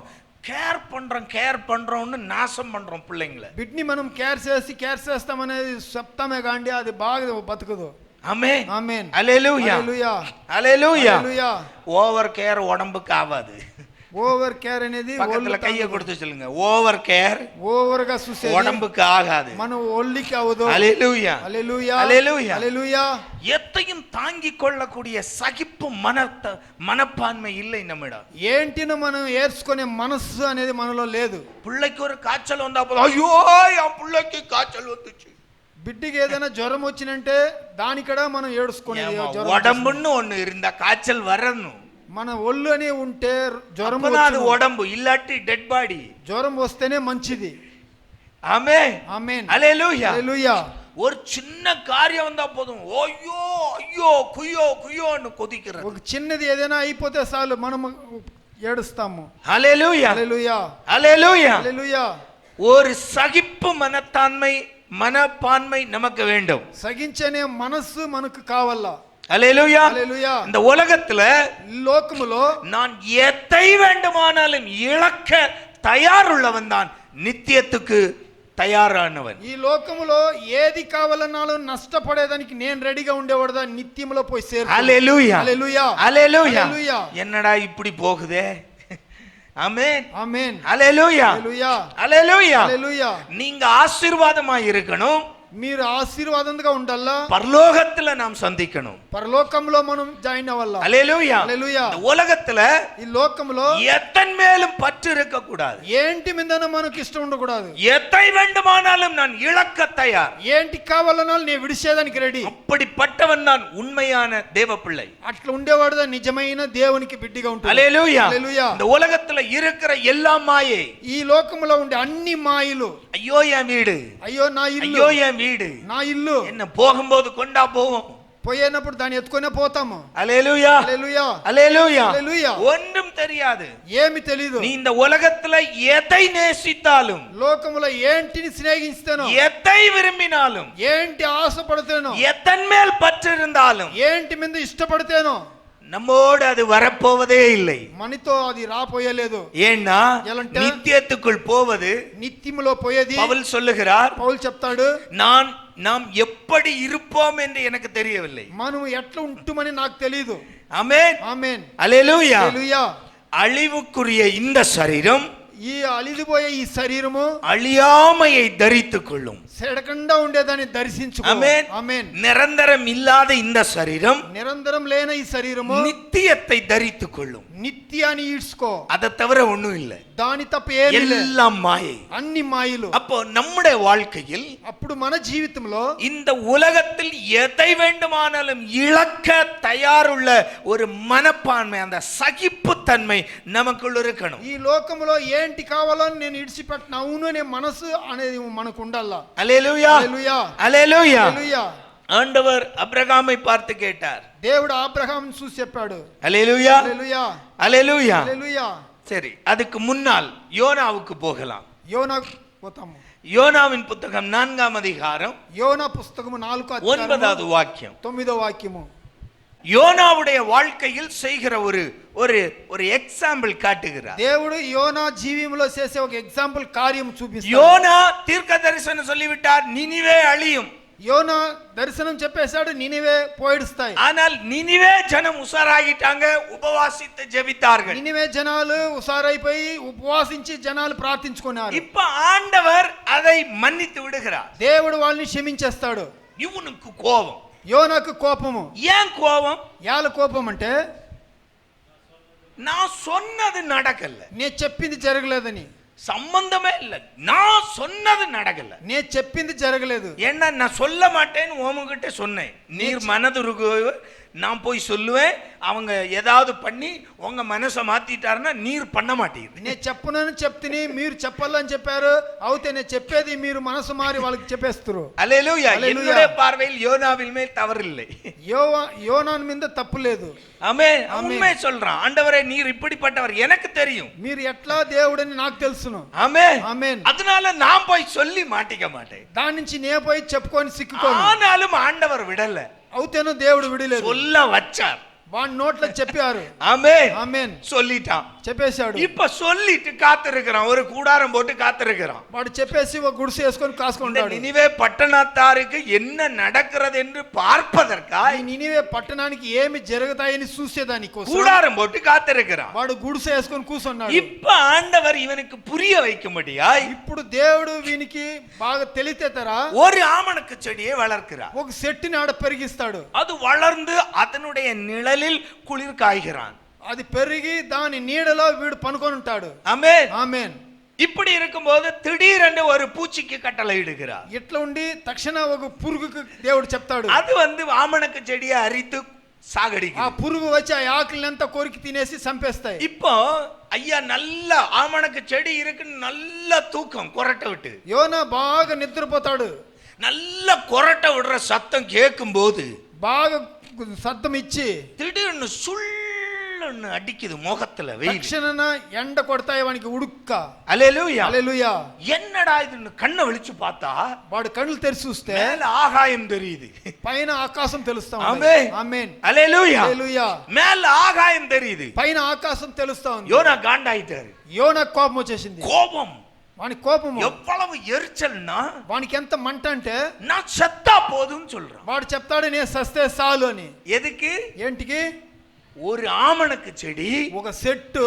கேர் பண்றோம்னு நாசம் பண்றோம் பிள்ளைங்களை. బిడ్ని మనం కేర్ చేస్తామనేది చెప్తామే కానీ అది బాగా బతకదు. ஆமென். ఆమేన్. அல்லேலூயா. హల్లెలూయా. அல்லேலூயா. హల్లెలూయా. ஓவர் கேர் உடம்புக்கு ஆகாது. ఓవర్ కేర్ అనేది பக்கத்துல கையை கொடுத்து சொல்லுங்க, ஓவர் கேர் ఓవర్ గా చూసే உடம்புக்கு ஆகாது. మన ఒళ్ళికి అవదు. அல்லேலூயா. హల్లెలూయా. அல்லேலூயா. హల్లెలూయా. எத்தையும் தாங்கிக் கொள்ளக்கூடிய சகிப்பு மனப்பான்மை இல்லை நம்மிடம். ఏంటిని మనం ఏర్చుకునే మనస్సు అనేది మనలో లేదు. பிள்ளைக்கு ஒரு காய்ச்சல் வந்தா போதும், ஐயோ என் பிள்ளைக்கு காய்ச்சல் வந்துச்சு. బిడ్డకి ఏదైనా జ్వరం వచ్చినంటే దానికడ మనం ఏడుచుకునేది. உடம்புன்னு ஒண்ணு இருந்தா காய்ச்சல் வரணும். మన ఒళ్ళు అని ఉంటే జ్వరం அது உடம்பு, இல்லாட்டி டெட் பாடி. జ్వరం వస్తేనే మంచిది. ஆமென். ఆమేన్. அல்லேலூயா. హల్లెలూయా. ஒரு சின்ன காரியம் வந்தா போதும், ஐயோ ஐயோ குய்யோ குய்யோன்னு கொதிக்கிறது. ఒక చిన్నది ఏదైనా అయిపోతే చాలు మనం ఏడుస్తాము. அல்லேலூயா. హల్లెలూయా. அல்லேலூயா. హల్లెలూయా. ஒரு சகிப்பு மனப்பான்மை நமக்கு வேண்டும். సగించనే మనస్సు మనకు కావాలా. அல்லேலூயா. హల్లెలూయా. இந்த உலகத்துல లోకములో நான் எதை வேண்டுமானாலும் இழக்க தயாருள்ளவன் தான் நித்தியத்துக்கு தயாரானவன். ఈ లోకములో ఏది కావాలన్నాலும் నష్టపడేదానికి నేను రెడీగా ఉండేవాడుదా నిత్యములో పోయి చేరు. அல்லேலூயா. హల్లెలూయా. அல்லேலூயா. హల్లెలూయా. என்னடா இப்படி போகுதே? ஆமென். ఆమేన్. அல்லேலூயா. హల్లెలూయా. அல்லேலூயா. హల్లెలూయా. நீங்க ஆசீர்வாதமாய் இருக்கணும், మీరు ఆశీర్వాదంగా ఉండాలా, பரலோகத்துல நாம் சந்திக்கணும். పరలోకంలో మనం జాయిన్ అవ్వాలా. அல்லேலூயா. హల్లెలూయా. இந்த உலகத்துல ఈ లోకంలో எத்தன் மேலும் பற்று இருக்க கூடாது. ఏంటి మీదన మనకు ఇష్టం ఉండకూడదు. எதை வேண்டுமானாலும் நான் இழக்க தயார். ఏంటి కావాలన్నా నేను విడిచేదానికి రెడీ. அப்படிப்பட்டவன் தான் உண்மையான தேவ பிள்ளை. అట్లా ఉండేవాడుదా నిజమైన దేవునికి బిడ్డగా ఉంటాడు. அல்லேலூயா. హల్లెలూయా. இந்த உலகத்துல இருக்கிற எல்லா மாயை, ఈ లోకంలో ఉండే అన్ని మాయలు, ஐயோ என் வீடு, అయ్యో నా ఇల్లు, ஐயோ என் வீடு, నా ఇల్లు, என்ன போகும்போது கொண்டா போவோம். పోయేటప్పుడు దాన్ని ఎత్తుకునే పోతాము. அல்லேலூயா. హల్లెలూయా. அல்லேலூயா. హల్లెలూయా. ஒன்றும் தெரியாது. ఏమి తెలీదు. நீ இந்த உலகத்துல எதை நேசித்தாலும், లోకములో ఏంటిని స్నేహిస్తానో, எதை விரும்பினாலும், ఏంటి ఆశపడతానో, எத்தன் மேல் பற்று இருந்தாலும் ఏంటి మీద ఇష్టపడతానో நம்மோடு அது வரப்போவதே இல்லை. మనతో అది రాపోయలేదు. ஏன்னா ఎలాంటి நித்தியத்துக்குள் போவது, నిత్యములో పోయేది. பவுல் சொல்லுகிறார், పౌలు చెప్తాడు, நாம் எப்படி இருப்போம் என்று எனக்கு தெரியவில்லை. మనం ఎట్లా ఉంటుమని నాకు తెలియదు. ஆமென். ఆమేన్. அல்லேலூயா. హల్లెలూయా. அழிவுக்குரிய இந்த சரீரம், ఈ అలిదిపోయే ఈ శరీరము அழியாமையை தரித்துக் கொள்ளும். చెడకుండా ఉండేదాన్ని దర్శించుకో. ஆமென். ఆమేన్. நிரந்தரம் இல்லாத இந்த சரீரம் నిరంతరం లేని ఈ శరీరము நித்தியத்தை தரித்துக் கொள்ளும். నిత్యాన్ని ఈడ్చుకో. அதை தவிர ஒண்ணும் இல்லை. దాని తప్ప ఏమీ లేదు. எல்லாம் மாயை. అన్ని మాయలు. அப்போ நம்முடைய வாழ்க்கையில் అప్పుడు మన జీవితంలో இந்த உலகத்தில் எதை வேண்டுமானாலும் இழக்க தயாருள்ள ஒரு மனப்பான்மை, அந்த சகிப்புத்தன்மை நமக்குள்ள இருக்கணும். ఈ లోకంలో ఏంటి కావాలో నేను ఇడిచిపెట్టిన అవును అనే మనసు అనేది మనకు ఉండాలా. அல்லேலூயா, హల్లెలూయా, அல்லேலூயா. హల్లెలూయా. ஆண்டவர் அபிரகாமை பார்த்து கேட்டார். దేవుడు అబ్రహాం చూసి చెప్పాడు. அல்லேலூயா, హల్లెలూయా, அல்லேலூயா. హల్లెలూయా. சரி, அதுக்கு முன்னால் யோனாவுக்கு போகலாம். యోనా పోతాము. யோனாவின் புத்தகம் 4ஆம் அதிகாரம் యోనా పుస్తకము 4వ అధ్యాయము 9வது வாக்கியம். 9వ వాక్యము. யோனாவுடைய வாழ்க்கையில் செய்கிற ஒரு ஒரு ஒரு எக்ஸாம்பிள் காட்டுகிறார். దేవుడు యోనా జీవితంలో చేసే ఒక ఎగ్జాంపుల్ కార్యం చూపిస్తాడు. யோனா தீர்க்க தரிசனம் சொல்லிவிட்டார், நினிவே அழியும். యోనా దర్శనం చెప్పేశాడు, నినివే పోయిడుస్తాయి. ஆனால் நினிவே ஜனம் உசாராகிட்டாங்க, உபவாசித்து ஜெபித்தார்கள். నినివే జనాలు ఉసారైపోయి ఉపవాసించి జనాలు ప్రార్థించుకున్నారు. இப்ப ஆண்டவர் அதை மன்னித்து விடுகிறார். దేవుడు వాళ్ళని క్షమించేస్తాడు. இவனுக்கு கோபம். యోనాకు కోపము. ஏன் கோபம்? యాల కోపం అంటే நான் சொன்னது நடக்கல, నేను చెప్పింది జరగలేదని. சம்பந்தமே இல்ல, நான் சொன்னது நடக்கல. నేను చెప్పింది జరగలేదు. ஏன்னா நான் சொல்ல மாட்டேன்னு உங்ககிட்ட சொன்னேன். நீர் மனதுருகு, நான் போய் சொல்லுவேன், அவங்க ஏதாவது பண்ணி உங்க மனசை மாத்திட்டாருன்னா நீர் பண்ண மாட்டீங்க. నేను చెప్పనని చెప్తిని, మీరు చెప్పాలని చెప్పారు, అవుతే నేను చెప్పేది మీరు మనసు మారి వాళ్ళకి చెప్పేస్తారు. அல்லேலூயா. என்னுடைய பார்வையில் யோனாவின் மேல் தவறில்லை. యోనాన్ మీద తప్పు లేదు. ஆமென். உண்மை சொல்றான். ஆண்டவரே நீர் இப்படிப்பட்டவர் எனக்கு தெரியும். మీరు ఎట్లా దేవుడని నాకు తెలుసును. ஆமென். ఆమేన్. அதனால நான் போய் சொல்லி மாட்டிக்க மாட்டேன். దాని నుంచి నేను పోయి చెప్పుకొని సిక్కుకోను. ஆனாலும் ஆண்டவர் விடல, అవుతేనో దేవుడు విడలేదు. சொல்ல வச்சார். వాడి నోట్లో చెప్పారు. ஆமென். ఆమేన్. சொல்லிட்டான். చెప్పేశాడు. இப்ப சொல்லிட்டு காத்திருக்கிறான், ஒரு கூடாரம் போட்டு காத்திருக்கிறான். వాడు చెప్పేసి ఒక గుడిసె వేసుకొని కాసుకుంటాడు. நினிவே பட்டணத்தாருக்கு என்ன நடக்கிறது என்று பார்ப்பதற்காக ఈ నినివే పట్టణానికి ఏమి జరుగుతాయని చూసేదాని కోసం கூடாரம் போட்டு காத்திருக்கிறான். వాడు గుడిసె వేసుకొని కూర్చున్నాడు. இப்ப ஆண்டவர் இவனுக்கு புரிய வைக்கும்படியா ఇప్పుడు దేవుడు వీనికి బాగా తెలితేతరా ஒரு ஆமணக்கு செடியை வளர்க்கிறார். ఒక చెట్టుని ఆడ పెరిగిస్తాడు. அது வளர்ந்து அதனுடைய நிழலில் குளிர் காய்கிறான். అది పెరిగి దాని నీడలో వీడు పనుకొని ఉంటాడు. ஆமென். ఆమేన్. இப்படி இருக்கும்போது திடீரென்று ஒரு பூச்சிக்கு கட்டளை இடுகிறார். ఇట్లా ఉండి తక్షణ ఒక పురుగుకు దేవుడు చెప్తాడు. அது வந்து ஆமணக்கு செடியை அரித்து ఆ சாகடிக்கும். పురుగు వచ్చి ఆ ఆకులంతా కొరికి తినేసి చంపేస్తాయి. இப்போ ஐயா நல்ல ஆமணக்கு செடி இருக்குன்னு நல்ல தூக்கம் கொரட்டை விட்டு యోనా బాగా నిద్రపోతాడు. நல்ல கொரட்டை விடுற சத்தம் கேட்கும் போது బాగా శబ్దం ఇచ్చి திடீர்னு சுள்ளுன்னு அடிக்குது முகத்துல வெயில். తక్షణ ఎండ కొడతాయి వానికి ఉడుక్క. அல்லேலூயா. హల్లెలూయా. என்னடா இதுன்னு கண்ணை விழிச்சு பார்த்தா వాడు కళ్ళు తెరిచి చూస్తే மேல ஆகாயம் தெரியுது. పైన ఆకాశం తెలుస్తా ఉంది. ஆமென். ఆమేన్. அல்லேலூயா. హల్లెలూయా. மேல ஆகாயம் தெரியுது. పైన ఆకాశం తెలుస్తా ఉంది. யோனா காண்டாயிட்டாரு. యోనా కోపం వచ్చేసింది. கோபம், వాని కోపము. எவ்வளவு எரிச்சல்னா వానికి ఎంత మంట అంటే நான் செத்தா போதும்னு சொல்றான். వాడు చెప్తాడు నేను సస్తే చాలు అని. எதுக்கு? ఏంటికి? ஒரு ஆமணக்கு செடி ఒక చెట్టు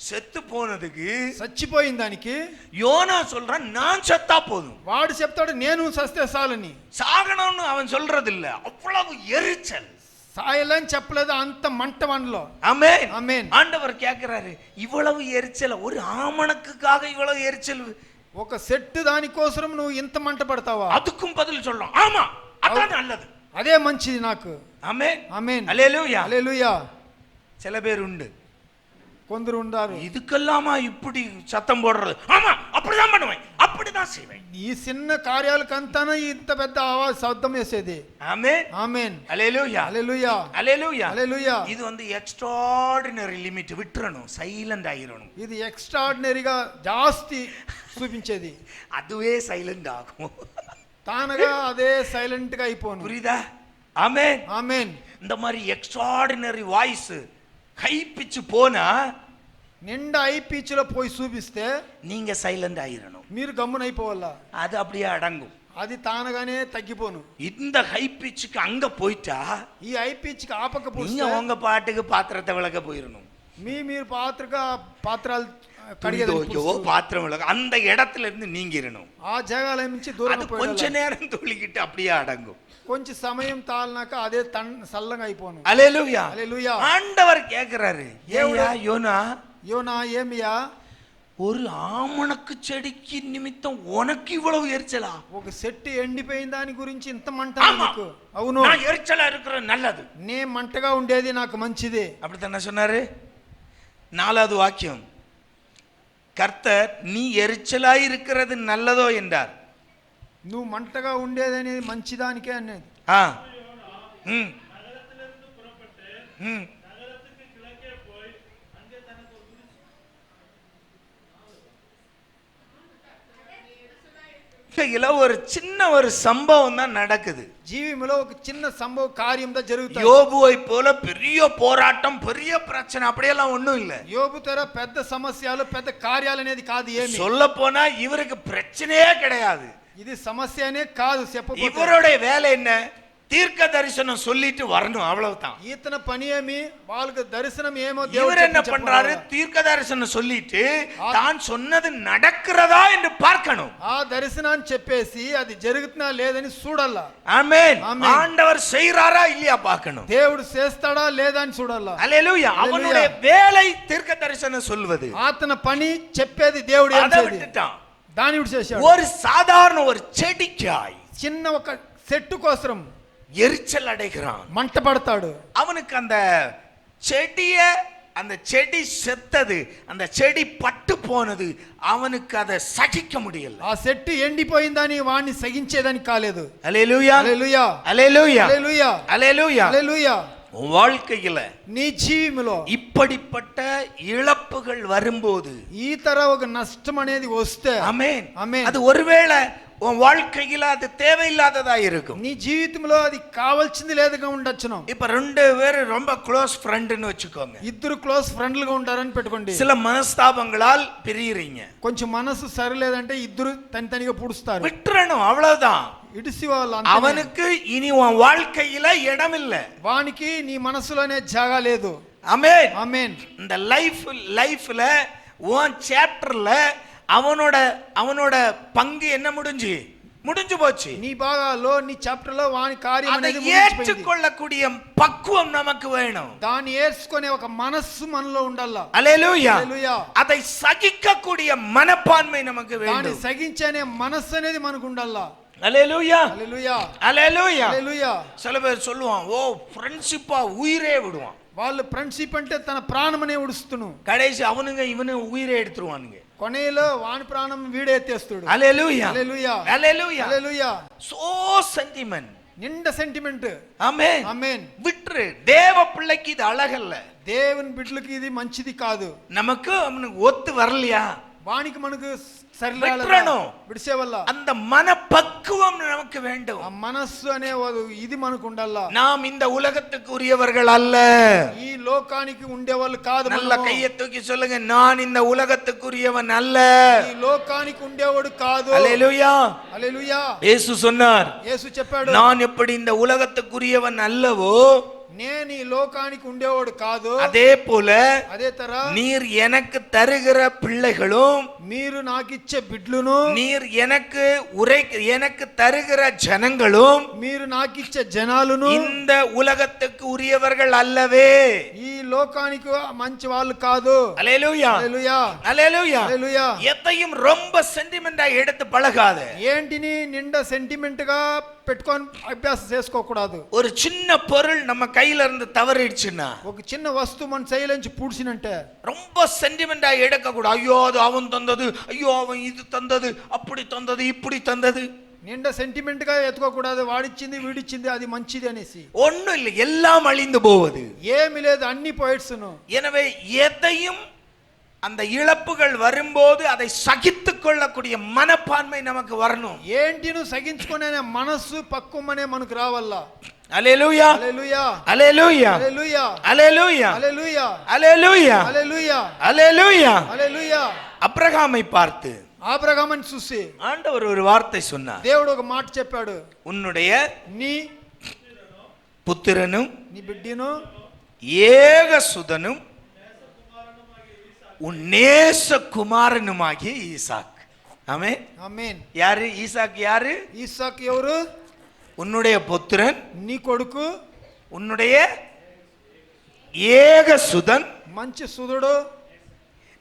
செத்து போனதுக்கு చచ్చిపోయిన దానికి யோனா சொல்றான் நான் செத்தா போதும். వాడు చెప్తాడు నేను సస్తే చాలని. சாகணும்னு அவன் சொல்றது இல்ல, அவ்வளவு எரிச்சல். సాయలని చెప్పలేదు, అంత మంట మనలో. ஆமென். ఆమేన్. ஆண்டவர் கேக்குறாரு, இவ்வளவு எரிச்சல், ஒரு ஆமணக்குக்காக இவ்வளவு எரிச்சல், ఒక చెట్టు దానికోసం నువ్వు ఇంత మంట పడతావా? அதுக்கும் பதில் சொல்றான், ஆமா அதான் நல்லது. అదే మంచిది నాకు. ஆமென். ఆమేన్. அல்லேலூயா. హల్లెలూయా. சில பேர் உண்டு, కొందరు ఉన్నారు இதுக்கெல்லாமா இப்படி சத்தம் போடுறது, ஆமா அப்படிதான் பண்ணுவேன், அப்படிதான் செய்வேன். ఈ చిన్న కార్యాలకంతానే ఇంత పెద్ద ఆవాజ్ శబ్దం వేసేది. ஆமென். ఆమేన్. அல்லேலூயா. హల్లెలూయా. அல்லேலூயா. హల్లెలూయా. இது வந்து எக்ஸ்ட்ராடினரி லிமிட், விட்டுறணும், சைலண்ட் ஆகிரணும். ఇది ఎక్స్ట్రాడినరీగా జాస్తి చూపించేది. அதுவே சைலண்ட் ஆகும். తానగా అదే సైలెంట్ గా అయిపోను. புரியுதா? ஆமென். ఆమేన్. இந்த மாதிரி எக்ஸ்ட்ராடினரி வாய்ஸ் ஹை பிட்ச் போனா నిండా ఐ పీచ్ లో పోయి చూపిస్తే நீங்க சைலண்ட் ஆகிரணும். మీరు గమ్మున అయిపోవాలా. அது அப்படியே அடங்கும். అది తానగానే తగ్గిపోను. இந்த ஹை பிட்சுக்கு அங்க போயிட்டா ఈ ఐ పీచ్ కి ఆపక நீங்க పోస్తే உங்க பாட்டுக்கு பாத்திரத்தை விளக்க போயிடணும். మీరు పాత్రలు కడిగేది ஐயோ பாத்திரம் விளக்கு அந்த இடத்துல இருந்து நீங்கிரணும். ఆ జాగాల నుంచి దూరం அது கொஞ்ச நேரம் தொழுகிட்டு அப்படியே அடங்கும். కొంచెం సమయం తాలినాక అదే సల్లంగా అయిపోను. அல்லேலூயா. హల్లెలూయా. ஆண்டவர் கேக்குறாரு, ஏய்யா யோனா, யோனா ஏமியா, ஒரு ஆமணக்கு செடிக்கு நிமித்தம் உனக்கு இவ்வளவு எரிச்சலா? ఒక చెట్టు ఎండిపోయిన దాని గురించి ఇంత మంట ஆமா. నీకు? అవును, நான் எரிச்சலா இருக்கிறது நல்லது. నే మంటగా ఉండేది నాకు మంచిదే. அப்படித்தானே சொன்னாரு. 4வது வாக்கியம், கர்த்தர் நீ எரிச்சலாய் இருக்கிறது நல்லதோ என்றார். నువ్వు మంటగా ఉండేది అనేది మంచిదానికే అనేది. ஒரு சின்ன ஒரு சம்பவம் தான் நடக்குது. జీవితంలో ఒక చిన్న సంభవ కార్యం దా జరుగుతుంది. யோபுவை போல பெரிய போராட்டம், பெரிய பிரச்சனை அப்படியெல்லாம் ஒண்ணும் இல்ல. యోబు తర పెద్ద సమస్యలు పెద్ద కార్యాలు అనేది కాదు. ఏమి சொல்ல போனா இவருக்கு பிரச்சனையே கிடையாது. ఇది సమస్యనే కాదు. చెప్పబోతే இவருடைய வேலை என்ன? தீர்க்க தரிசனம் சொல்லிட்டு வரணும், அவ்வளவுதான். ఈతన పని ఏమి? వాళ్ళకి దర్శనం ఏమో இவர் என்ன பண்றாரு? தீர்க்க தரிசனம் சொல்லிட்டு தான் சொன்னது நடக்கிறதா என்று பார்க்கணும். ఆ దర్శనాన్ని చెప్పేసి అది జరుగుతున్నా లేదని చూడాలా. ஆமென். ஆண்டவர் செய்றாரா இல்லையா பார்க்கணும். దేవుడు చేస్తాడా లేదా అని చూడాలా. ஹல்லேலூயா. அவனுடைய வேலை தீர்க்க தரிசனம் சொல்வது. ఆతన పని చెప్పేది దేవుడు ఏం அதை చేశాడు? விட்டுட்டான். దాని విడు చేశాడు. ஒரு சாதாரண ஒரு செடிக்காய் చిన్న ఒక చెట్టు కోసం எரிச்சல் அடைகிறான், మంట పడతాడు. அவனுக்கு அந்த செடி செத்தது, அந்த செடி பட்டு போனது, அவனுக்கு அதை சகிக்க முடியல. ఆ చెట్టు ఎండిపోయిందని వాణ్ణి సగించేదని కాలేదు. அல்லேலூயா, హల్లెలూయా, அல்லேலూயா, హల్లెలూయా, அல்லேலூயா. హల్లెలూయా. வாழ்க்கையில నీ జీవితంలో இப்படிப்பட்ட இழப்புகள் வரும்போது, ఈ తర ఒక నష్టం అనేది వస్తే, ஆமென், ఆమేన్, அது ஒருவேளை உன் வாழ்க்கையில அது தேவையில்லாததா இருக்கும். నీ జీవితంలో అది కావాల్సింది లేదుగా ఉండొచ్చును. இப்ப 2 பேர் ரொம்ப க்ளோஸ் ஃப்ரெண்ட்னு வச்சுக்கோங்க. ఇద్దరు క్లోజ్ ఫ్రెండ్లుగా ఉంటారని పెట్టుకోండి. சில மனஸ்தாபங்களால் பிரியறீங்க. కొంచెం మనసు సరిలేదంటే ఇద్దరు తనితనిగా పుడుస్తారు. விட்டுறணும், அவ்வளவுதான். ఇడిసి వాళ్ళు அவனுக்கு இனி உன் வாழ்க்கையில இடம் இல்ல. వానికి నీ మనసులోనే జాగా లేదు. ஆமென், ఆమేన్. இந்த லைஃப்ல உன் சாப்டர்ல அவனோட பங்கு என்ன முடிஞ்சு போச்சு. నీ భాగాల్లో నీ చాప్టర్ లో వాని కార్యం அதை అనేది ముగిసిపోయింది. ஏற்றுக்கொள்ளக்கூடிய பக்குவம் நமக்கு வேணும். దాన్ని ఏర్చుకునే ఒక మనస్సు మనలో ఉండాలా. அல்லேலூயா. హల్లెలూయా. அதை சகிக்கக்கூடிய மனப்பான்மை நமக்கு దాన్ని வேண்டும். సగించనే మనస్సు అనేది మనకు ఉండాలా. அல்லேலூயா, హల్లెలూయా, அல்லேலூயா. హల్లెలూయా. சில பேர் சொல்லுவான், ஓ ஃப்ரெண்ட்ஷிப்பா உயிரே விடுவான். వాళ్ళు ఫ్రెండ్షిప్ అంటే తన ప్రాణమనే ఉడుస్తును. கடைசி இவனு உயிரே எடுத்துருவானுங்க. కొనేలో వాని ప్రాణం వీడే ఎత్తేస్తాడు. Alleluia, hallelujah, alleluia. Hallelujah. So sentiment. నిండ సెంటిమెంట్. Amen, amen. விட்டுரு. தேவ பிள்ளைக்கு இது அழகல்ல. దేవుని బిడ్డలకి ఇది మంచిది కాదు. நமக்கு அவனுக்கு ஒத்து வரலையா? వానికి మనకు விட்டுறணும். విడిసే వల్ల அந்த மனப்பக்குவம் நமக்கு வேண்டும். ఆ మనస్సు అనే ఇది మనకు ఉండాలా. நாம் இந்த உலகத்துக்கு உரியவர்கள் அல்ல. ఈ లోకానికి ఉండేవాళ్ళు కాదు. நல்ல கையை தூக்கி சொல்லுங்க, நான் இந்த உலகத்துக்குரியவன் அல்ல. ఈ లోకానికి ఉండేవాడు కాదు. அல்லேலூயா, హల్లెలూయా. இயேசு சொன்னார், యేసు చెప్పాడు, நான் எப்படி இந்த உலகத்துக்குரியவன் அல்லவோ, నేను ఈ లోకానికి ఉండేవాడు కాదు, அதே போல అదే తర நீர் எனக்கு தருகிற பிள்ளைகளும், మీరు నాకిచ్చే బిడ్డలను, நீர் எனக்கு தருகிற ஜனங்களும், మీరు నాకిచ్చే జనాలను இந்த உலகத்துக்கு உரியவர்கள் அல்லவே. ఈ లోకానికి మంచి వాళ్ళు కాదు. அல்லேலூயா, హల్లెలూయా, அல்லேலூயா. హల్లెలూయా. எதையும் ரொம்ப சென்டிமெண்டா எடுத்து பழகாத. ఏంటిని నిండా సెంటిమెంట్ గా పెట్టుకొని అభ్యాసం చేసుకోకూడదు. ஒரு சின்ன பொருள் நம்ம கையில இருந்து தவறிடுச்சுன்னா, ఒక చిన్న వస్తువు మన శైలించి పూడ్చినంటే ரொம்ப சென்டிமெண்டா எடுக்க கூடாது. ஐயோ அது அவன் தந்தது, ஐயோ அவன் இது தந்தது, அப்படி தந்தது, இப்படி தந்தது. నిండా సెంటిమెంట్ గా ఎత్తుకోకూడదు. వాడిచ్చింది వీడిచ్చింది అది మంచిది అనేసి. ஒண்ணும் இல்லை, எல்லாம் அழிந்து போவது. ఏమి లేదు, అన్ని పోయిట్స్ను. எனவே எதையும் அந்த இழப்புகள் வரும்போது அதை சகித்துக் கொள்ளக்கூடிய மனப்பான்மை நமக்கு வரணும். ఏంటిను సగించుకునే మనస్సు పక్వమనే మనకు రావాలా. அல்லேலூயா, hallelujah, alleluia, hallelujah, alleluia, hallelujah, alleluia, hallelujah, alleluia. హల్లెలూయా. அப்ரகாமை பார்த்து ఆబ్రహాముని చూసి ஆண்டவர் ஒரு வார்த்தை சொன்னார். దేవుడు ఒక మాట చెప్పాడు, உன்னுடைய నీ புத்திரனும் నీ బిడ్డను ஏகசுதனும் உன் நேச குமாரனுமாகிய ஈசாக். ஆமென். ఆమేన్. யாரு ஈசாக்? யாரு? ఈసాకు ఎవరు? உன்னுடைய புத்திரன், నీ కొడుకు, உன்னுடைய ஏக சுதன், మంచి సుదుడు,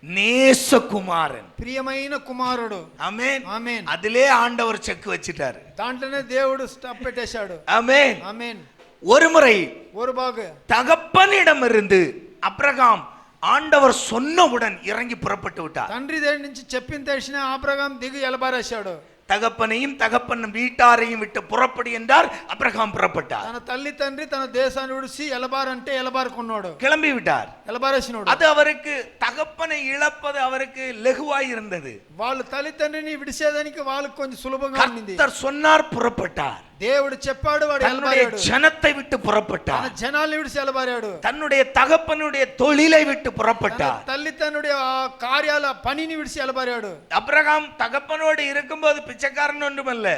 நேசகுமாரன், ప్రియమైన కుమారుడు. ஆமென். ఆమేన్. அதிலே ஆண்டவர் செக் வச்சிட்டாரு. దాంట్లోనే దేవుడు స్టాప్ పెట్టేశాడు. ஆமென். ఆమేన్. ஒரு முறை ஒரு பாகு தகப்பனிடமிருந்து அப்ரகாம் ஆண்டவர் சொன்னவுடன் இறங்கி புறப்பட்டு விட்டார். తండ్రి దగ్గర నుంచి చెప్పిన తక్షణ అబ్రహాం దిగి ఎలబారేశాడు. தகப்பனையும் தகப்பன் வீட்டாரையும் விட்டு புறப்படு என்றார். அப்ரகாம் புறப்பட்டார். తన తల్లి తండ్రి తన దేశాన్ని విడిచి ఎలబారంటే ఎలబారుకున్నాడు. கிளம்பி விட்டார். ఎలబారేసినాడు. அது அவருக்கு தகப்பனை இழப்பது அவருக்கு லகுவாய் இருந்தது. వాళ్ళు తల్లి తండ్రిని విడిచేదానికి వాళ్ళకి కొంచెం సులభంగా ఉంది. கர்த்தர் சொன்னார், புறப்பட்டார். దేవుడు చెప్పాడు, వాడు தன்னுடைய ఎలబారాడు. ஜனத்தை விட்டு புறப்பட்டார். తన జనాల్ని విడిచి ఎలబారాడు. தன்னுடைய தகப்பனுடைய தொழிலை விட்டு తన புறப்பட்டார். తల్లి తండ్రి ఆ కార్యాల పనిని విడిచి ఎలబారాడు. அப்ரகாம் தகப்பனோடு இருக்கும்போது பிச்சைக்காரன் ஒன்றுமல்ல,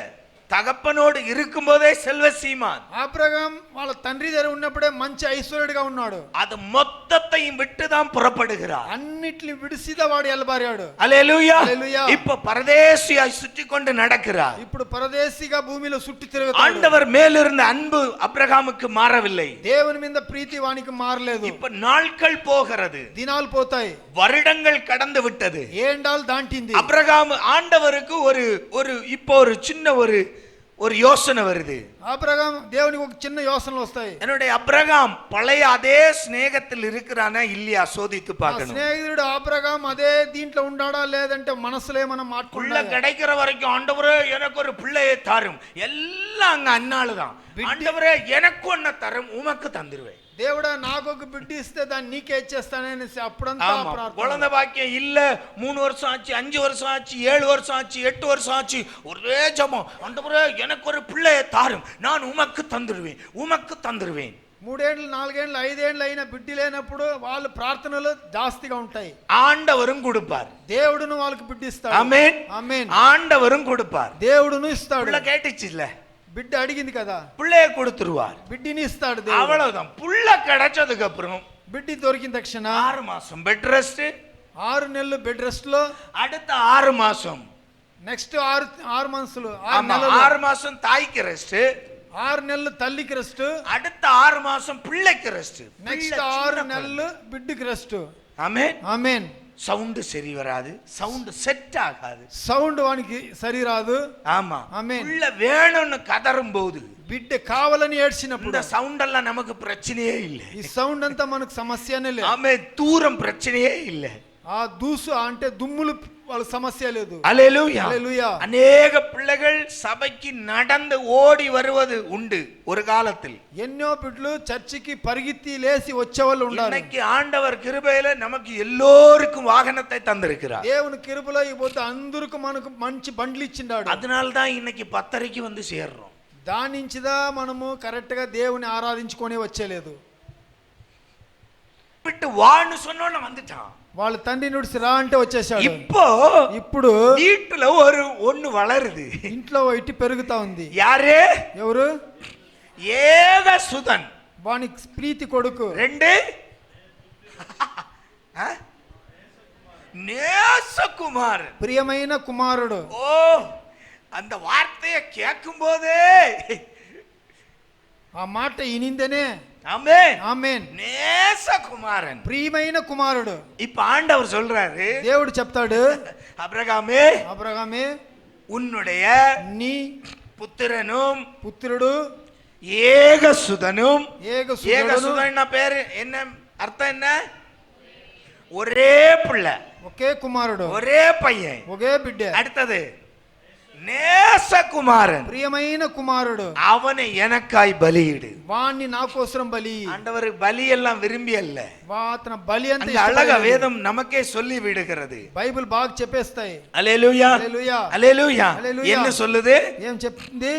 தகப்பனோடு இருக்கும்போதே செல்வ சீமான். అబ్రహాం వాళ్ళ తండ్రి దగ్గర ఉన్నప్పుడే మంచి ఐశ్వర్యుడిగా ఉన్నాడు. அது மொத்தத்தையும் விட்டு தான் புறப்படுகிறார். అన్నిటిని విడిసిదా వాడు ఎలబారాడు. அல்லேலூயா. அல்லேலூயா. இப்ப பரதேசியாய் சுற்றி கொண்டு நடக்கிறார். ఇప్పుడు పరదేశిగా భూమిలో సుట్టి తిరుగుతాడు. ஆண்டவர் மேலிருந்த அன்பு அப்ரகாமுக்கு மாறவில்லை. దేవుని మీద ప్రీతి వానికి మారలేదు. இப்ப நாட்கள் போகிறது, దినాలు పోతాయి, வருடங்கள் கடந்து விட்டது. ఏండాలు దాంటింది. அப்ரகாம் ஆண்டவருக்கு ஒரு இப்போ ஒரு சின்ன ஒரு யோசனை வருது. అబ్రహాం దేవునికి ఒక చిన్న యోచనలు వస్తాయి. என்னுடைய அப்ரகாம் பழைய அதே ஸ்நேகத்தில் இருக்கிறானா இல்லையா சோதித்து பார்க்கணும். స్నేహితుడు అబ్రహాం అదే దీంట్లో ఉన్నాడా లేదంటే మనసులో ఏమైనా புள்ள మాట్లాడాలి. கிடைக்கிற வரைக்கும் ஆண்டவரே எனக்கு ஒரு பிள்ளையை தாரும், எல்லாம் அங்க அன்னாளுதான். ஆண்டவரே எனக்கு ஒன்ன தரும், உமக்கு தந்துருவேன். దేవుడా నాకు ఒక బిడ్డ ఇస్తే దాన్ని నీకే ఇచ్చేస్తాననేసి అప్పుడంతా ప్రార్థన. குழந்தை பாக்கியம் இல்ல, 3 வருஷம் ஆச்சு, 5 வருஷம் ஆச்சு, 7 வருஷம் ஆச்சு, 8 வருஷம் ஆச்சு, ஒரே ஜெபம். ஆண்டவரே எனக்கு ஒரு பிள்ளையை தாரும், நான் உமக்கு தந்துருவேன், உமக்கு தந்துருவேன். 3 ఏళ్ళు 4 ఏళ్ళు 5 ఏళ్ళు అయిన బిడ్డ లేనప్పుడు వాళ్ళ ప్రార్థనలు జాస్తిగా ఉంటాయి. ஆண்டவரும் கொடுப்பார். దేవుడును వాళ్ళకి బిడ్డ ఇస్తాడు. ஆமென். ఆమేన్. ஆண்டவரும் கொடுப்பார். దేవుడును ఇస్తాడు. புள்ள கேட்டுச்சு இல்ல, బిడ్డ అడిగింది కదా, பிள்ளைய கொடுத்துருவார். బిడ్డిని ఇస్తాడు దేవుడు. அவ்வளவுதான். புள்ள கிடைச்சதுக்கு அப்புறம் బిడ్డి దొరికిన తక్షణ 6 மாசம் பெட் ரெஸ்ட், 6 నెలలు బెడ్ రెస్ట్ లో, அடுத்த 6 மாசம் నెక్స్ట్ 6 మంత్స్లు, 6 மாசம் தாய்க்கு ரெஸ்ட், 6 నెలలు తల్లికి రెస్ట్, அடுத்த 6 மாசம் பிள்ளைக்கு ரெஸ்ட், నెక్స్ట్ 6 నెలలు బిడ్డకి రెస్ట్. ஆமென். ఆమేన్. சவுண்ட் சரி வராது, சவுண்ட் செட் ஆகாது, సౌండ్ వానికి సరి రాదు. ஆமா. ஆமென். புள்ள வேணும்னு கதறும் போது బిడ్డ కావాలని ఏడ్చినప్పుడు இந்த சவுண்ட் எல்லாம் நமக்கு பிரச்சனையே இல்லை. ఈ సౌండ్ అంతా మనకు సమస్యనే లేదు. ஆமென். தூரம் பிரச்சனையே இல்லை. ఆ దూసు అంటే దుమ్ములు వాళ్ళ సమస్య లేదు. அல்லேலூயா. హల్లెలూయా. அநேக பிள்ளைகள் சபைக்கு நடந்து ஓடி வருவது உண்டு ஒரு காலத்தில். ఎన్నో బిడ్డలు చర్చికి పరిగెత్తి లేసి వచ్చేవాళ్ళు ఉన్నారు. இன்னைக்கு ஆண்டவர் கிருபையில நமக்கு எல்லோருக்கும் வாகனத்தை தந்திருக்கிறார். దేవుని కృపలో ఇపోతే అందరికి మనకు మంచి బండ్లు ఇచ్చిండాడు. அதனால தான் இன்னைக்கு 10:30க்கு வந்து சேர்றோம். దాని నుంచిదా మనము కరెక్ట్ గా దేవుని ఆరాధించుకొని వచ్చేలేదు. விட்டு வான்னு சொன்னோன்னு வந்துட்டான். వాళ్ళ తండ్రి నుడిసి రా అంటే వచ్చేసాడు. ఇప్పుడు வீட்டுல ஒண்ணு வளருது. ఇంట్లో ఇటు పెరుగుతా ఉంది. யாரு? ఎవరు? ஏக சுதன். వానికి ప్రీతి కొడుకు. 2 நேசகுமார், ప్రియమైన కుమారుడు. ஓ, அந்த வார்த்தையை கேட்கும் போதே, ఆ మాట ఇనిందనే. ஆமென். ఆమేన్. நேசகுமாரன், ప్రియమైన కుమారుడు. இப்ப ஆண்டவர் சொல்றாரு, దేవుడు చెప్తాడు, அப்ரகாமே, అబ్రహామే உன்னுடைய నీ புத்திரனும் పుత్రుడు ஏகசுதனும். ఏకసుతుడును. ஏகசுதன் பேரு என்ன அர்த்தம்? என்ன? ஒரே பிள்ளை, ఒకే కుమారుడు, ஒரே பையன். ఒకే బిడ్డ. அடுத்தது நேசகுமாரன், ప్రియమైన కుమారుడు. அவனை எனக்காய் பலியிடு. వాణ్ణి నా కోసం బలి. ஆண்டவர் பலி எல்லாம் விரும்பி அல்ல, అతను బలి అంత அந்த அழக வேதம் நமக்கே சொல்லி விடுகிறது. బైబిల్ బాగా చెప్పేస్తాయి. அல்லேலூயா, హల్లెలూయా, அல்லேலూயா. హల్లెలూయా. என்ன சொல்லுது? ఏం చెప్తుంది?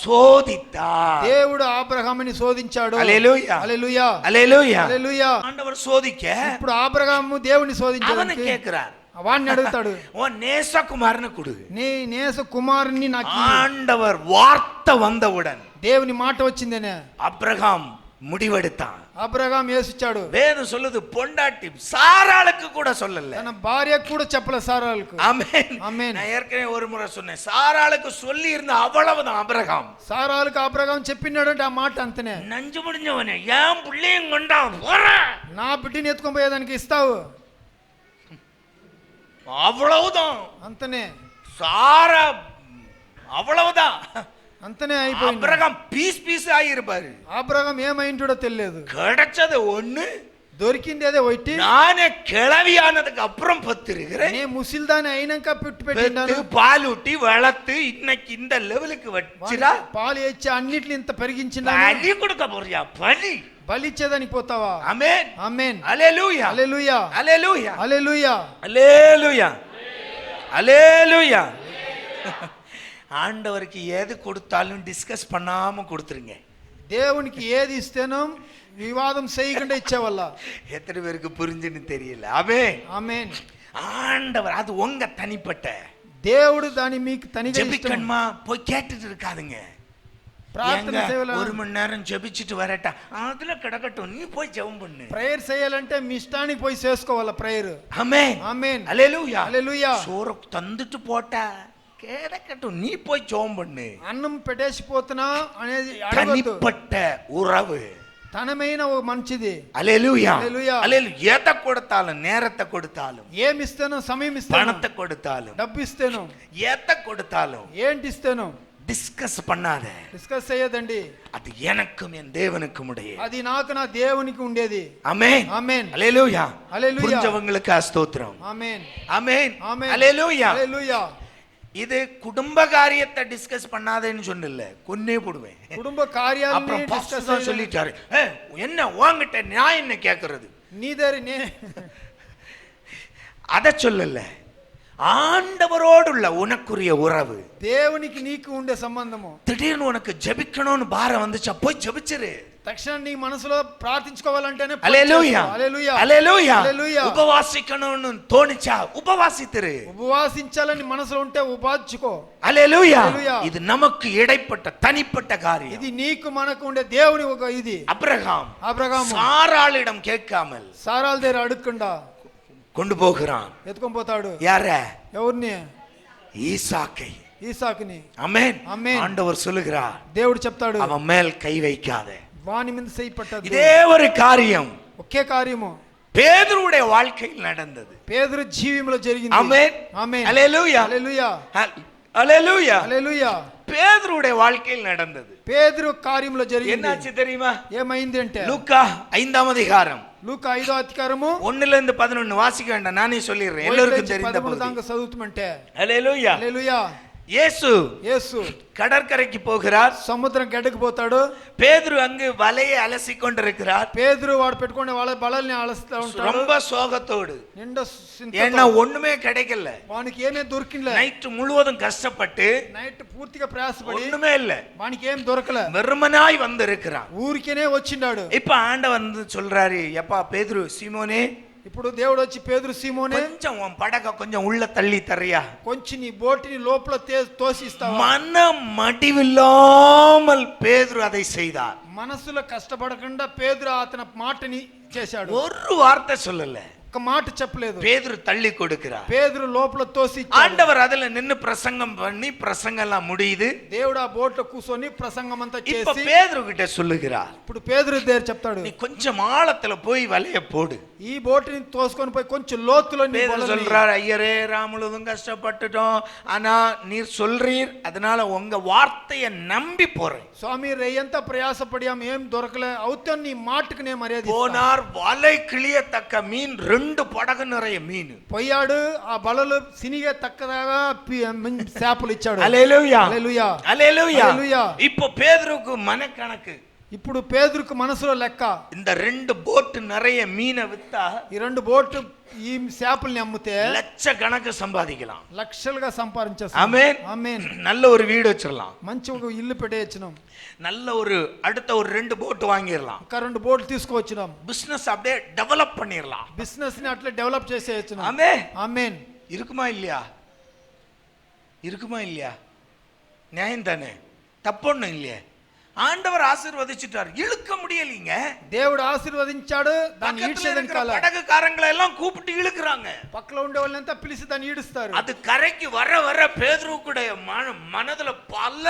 சோதித்தார். దేవుడు అబ్రహాముని శోధించాడు. அல்லேலூயா, హల్లెలూయా, அல்லேலూயா. హల్లెలూయా. ஆண்டவர் சோதிக்க ఇప్పుడు అబ్రహాము దేవుని அவனை శోధించాడు. கேட்கிறார், వాణ్ణి అడుగుతాడు, ஓ நேசகுமாரனை கொடு. నీ నేస కుమారుని నాకు. ஆண்டவர் வார்த்தை வந்தவுடன் దేవుని మాట వచ్చిందనే அப்ரகாம் முடிவெடுத்தான். అబ్రహాం యేసిచ్చాడు. வேதம் சொல்லுது பொண்டாட்டி சாராளுக்கு கூட சொல்லல, తన భార్యకు కూడా చెప్పల సారాలకు. ஆமென் ஆமென். நான் ஏற்கனவே ஒரு முறை சொன்னேன், சாராளுக்கு சொல்லி இருந்த அவ்வளவுதான் அபிரகாம். సారాలకు అబ్రహాం చెప్పినాడంటే ఆ మాట అంతనే. நஞ்சு முடிஞ்சவனே ஏன் பிள்ளையும் கொண்டா போற, నా బిడ్డని ఎత్తుకొని పోయేదానికి ఇస్తావు, அவ்வளவுதான் అంతనే. சாரா அவ்வளவுதான் అంతనే అయిపోయింది. அபிரகாம் பீஸ் பீஸ் ஆகியிருப்பாரு. అబ్రహాం ఏమైంటో తెలియదు. கிடைச்சது ஒண்ணு, దొరికింది అదే ఒకటి. நானே கிளவியானதுக்கு அப்புறம் பத்திருக்கிறேன், నే ముసిల్దాని అయినాక పెట్టినాను, பால் ஊட்டி வளர்த்து இன்னைக்கு இந்த லெவலுக்கு வச்சிரா, పాలు ఇచ్చి అన్నిటిని ఇంత పెరిగించిన பலி கொடுக்க போறியா, பலி బలిచ్చేదానికి పోతావా? ஆமென் ఆమేన్. ஹல்லேலூயா హల్లెలూయా ஹல்லேலூயா హల్లెలూయా ஹல்லேலூயா ஹல்லேலூயா. ஆண்டவருக்கு எது கொடுத்தாலும் டிஸ்கஸ் பண்ணாம கொடுத்துருங்க. దేవునికి ఏది ఇస్తేనో వివాదం చేయకుండా ఇచ్చేవల్ల. எத்தனை பேருக்கு புரிஞ்சுன்னு தெரியல. ஆமென் ఆమేన్. ஆண்டவர் அது உங்க தனிப்பட்ட, దేవుడు దాని మీకు తనిగా ఇష్టం. ஜெபிக்கணுமா போய் கேட்டுட்டு இருக்காதுங்க. ప్రార్థన చేయాలి, ஒரு மணி நேரம் ஜெபிச்சுட்டு வரட்டா, அதுல கிடக்கட்டும், நீ போய் ஜெபம் பண்ணு. ప్రేయర్ చేయాలంటే మీ ఇష్టానికి పోయి చేసుకోవాల ప్రేయర్. ஆமென் ఆమేన్. ஹல்லேலூயா హల్లెలూయా. சோறு தந்துட்டு போட்டா கிடக்கட்டும், நீ போய் ஜெபம் பண்ணு. అన్నం పెట్టేసిపోతున్నా అనేది అడగొద్దు. தனிப்பட்ட உறவு తనమైన ఓ మంచిది. ஹல்லேலூயா హల్లెలూయా. ஹல்லேலூயா. எதை கொடுத்தாலும், நேரத்தை கொடுத்தாலும், ఏమి ఇస్తానో, సమయం ఇస్తాను, பணத்தை கொடுத்தாலும், డబ్బు ఇస్తాను, எதை கொடுத்தாலும் ఏంటి ఇస్తాను, டிஸ்கஸ் பண்ணாத. డిస్కస్ చేయదండి. அது எனக்கும் என் தேவனுக்கும் உடைய. అది నాకు నా దేవునికి ఉండేది. ஆமென் ఆమేన్. ஹல்லேலூயா హల్లెలూయా. புரிஞ்சவங்களுக்கு ஸ்தோத்திரம். ఆమేన్. ஆமென் ఆమేన్. ஹல்லேலூயா. హల్లెలూయా. இது குடும்ப காரியத்தை டிஸ்கஸ் பண்ணாதேன்னு சொன்னல, கொன்னே போடுவேன். కుటుంబ కార్యాలను அப்புறம் డిస్కస్ பாஸ்டர் தான் சொல்லிட்டாரு, என்ன வாங்கிட்ட நான் என்ன கேக்குறது, నీదరి నే அத சொல்லல, ஆண்டவரோடுள்ள உனக்குரிய உறவு. దేవునికి నీకు ఉండే సంబంధము. திடீர்னு உனக்கு ஜெபிக்கணும்னு பாரம் வந்துச்சா, போய் ஜெபிச்சிரு. తక్షణం నీ మనసులో ప్రార్థించుకోవాలంటేనే హల్లెలూయా హల్లెలూయా హల్లెలూయా. హల్లెలూయా. ఉపవాసిக்கணும்னு தோணிச்சா ఉపవాసిத்திரு. ఉపవాసించాలని మనసులో ఉంటే ఉపాసించుకో. హల్లెలూయా. హల్లెలూయా. இது நமக்கு இடைப்பட்ட தனிப்பட்ட காரியம். ఇది నీకు మనకు ఉండే దేవుని ఒక ఇది. அபிரகாம் சாராளிடம் கேட்காமல் సారాల దగ్గర అడుక్కుండా கொண்டு போகிறான். ఎత్తుకొని పోతాడు. யார? ఎవరిని? ஈசாக்கை. ఈసాకుని. ஆமென் ஆமென். ஆண்டவர் சொல்லுகிறார், దేవుడు చెప్తాడు, அவன் மேல் கை வைக்காத. వాని మీద చేయి పట్టద్దు. இதே ஒரு காரியம் ఒకే కార్యము பேதுருடைய வாழ்க்கையில் நடந்தது. పేతురు జీవితంలో జరిగింది. ஆமென் ఆమేన్. ஹல்லேலூயா హల్లెలూయా ஹல்லேலూயா. హల్లెలూయా. பேதுருடைய வாழ்க்கையில் நடந்தது. పేతురు కార్యంలో జరిగింది. என்னாச்சு தெரியுமா? ఏమైంది అంటే, லூக்கா 5ஆம் அதிகாரம் లూకా 5వ అధ్యాయము 1-11 வாசிக்க வேண்டாம், நானே சொல்லிடுறேன், எல்லாருக்கும் தெரிந்த 13 பகுதி. దాకా చదువుతుమంటే. ஹல்லேலூயா. హల్లెలూయా. இயேசு యేసు கடற்கரைக்கு போகிறார். సముద్రం గడ్డకు పోతాడు. பேதுரு அங்கு வலையை அலசி கொண்டிருக்கிறார். పేతురు వాడు పెట్టుకునే వాళ్ళ బలల్ని అలస్తా ఉంటాడు. ரொம்ப சோகத்தோடு, నిండా ஏன்னா ஒண்ணுமே கிடைக்கல. వానికి ఏమీ దొరికింలే. நைட்டு முழுவதும் கஷ்டப்பட்டு నైట్ పూర్తిగా ప్రయాసపడి ஒண்ணுமே இல்ல, వానికి ఏం దొరకలే. வெறுமனாய் வந்திருக்கிறான். ఊరికేనే వచ్చిండాడు. இப்ப ஆண்டவன் வந்து சொல்றாரு, எப்பா பேதுரு, சீமோனே, ఇప్పుడు దేవుడు వచ్చి పేతురు, సీమోనే, கொஞ்சம் உன் படக கொஞ்சம் உள்ள தள்ளி தர்றியா, కొంచెం నీ బోటిని లోపల తోసిస్తావా? மன மடிவில்லாமல் பேதுரு அதை செய்தார். మనసులో కష్టపడకుండా పేతురు అతని మాటని చేశాడు. ஒரு வார்த்தை சொல்லல, ఒక మాట చెప్పలేదు. பேதுரு தள்ளி கொடுக்கிறார். పేతురు లోపల తోసి ஆண்டவர் அதுல நின்னு பிரசங்கம் பண்ணி, பிரசங்கம் எல்லாம் முடியுது. దేవుడు ఆ బోట్ లో కూర్చొని ప్రసంగం అంతా இப்ப చేసి பேதுரு கிட்ட சொல்லுகிறார், ఇప్పుడు పేతురు దగ్గర చెప్తాడు, நீ கொஞ்சம் ஆழத்துல போய் வலைய போடு. ఈ బోటుని తోసుకొని పోయి కొంచెం లోతులో నీ பேதுரு వలని. சொல்றார், ஐயரே ராமுழுதும் கஷ்டப்பட்டுட்டோம், ஆனா நீர் சொல்றீர், அதனால உங்க வார்த்தையை நம்பி போறேன். స్వామి రేయంతా ప్రయాసపడియాం, ఏం దొరకలే, అవుతాను నీ మాటకు నేను మర్యాద ఇస్తా. போனார், வலை கிளியத்தக்க மீன், 2 படகு நிறைய மீன். పోయాడు, ఆ బలలు సినిగే తక్కదాగా చేపలు ఇచ్చాడు. హల్లెలూయా హల్లెలూయా హల్లెలూయా. హల్లెలూయా. இப்போ பேதுருக்கு మనకணக்கு, ఇప్పుడు పేతురుకు మనసులో లెక్క, இந்த 2 போட் நிறைய மீனை வித்தா ఈ 2 బోట్లు ఈ చేపల్ని అమ్మితే லட்சக்கணக்கு சம்பாதிக்கலாம். లక్షలుగా సంపాదించేస్తాం. ஆமென் ఆమేన్. நல்ல ஒரு வீடு வச்சிரலாம், మంచి ఒక ఇల్లు పెట్టేయచ్చినాం, நல்ல ஒரு அடுத்த ஒரு 2 போட் வாங்கிடலாம், ఇంకా 2 బోట్లు తీసుకువచ్చినాం, பிசினஸ் அப்படியே டெவலப் பண்ணிடலாம். బిజినెస్ ని అట్లా డెవలప్ చేసేయచ్చినాం. ஆமென் ఆమేన్. இருக்குமா இல்லையா? இருக்குமா இல்லையா? நியாயம் தானே, தப்பொன்னும் இல்லையே. ஆண்டவர் ஆசீர்வதிச்சிட்டார், இழுக்க முடியலீங்க. దేవుడు ఆశీర్వదించాడు, దాన్ని ఈడ్చేదని కాల. படகுக்காரங்களை எல்லாம் கூப்பிட்டு இழுக்குறாங்க. పక్కలో ఉండే వాళ్ళంతా పిలిచి దాన్ని ఈడుస్తారు. அது கரைக்கு வர வர பேதுருவுடைய மனதுல பல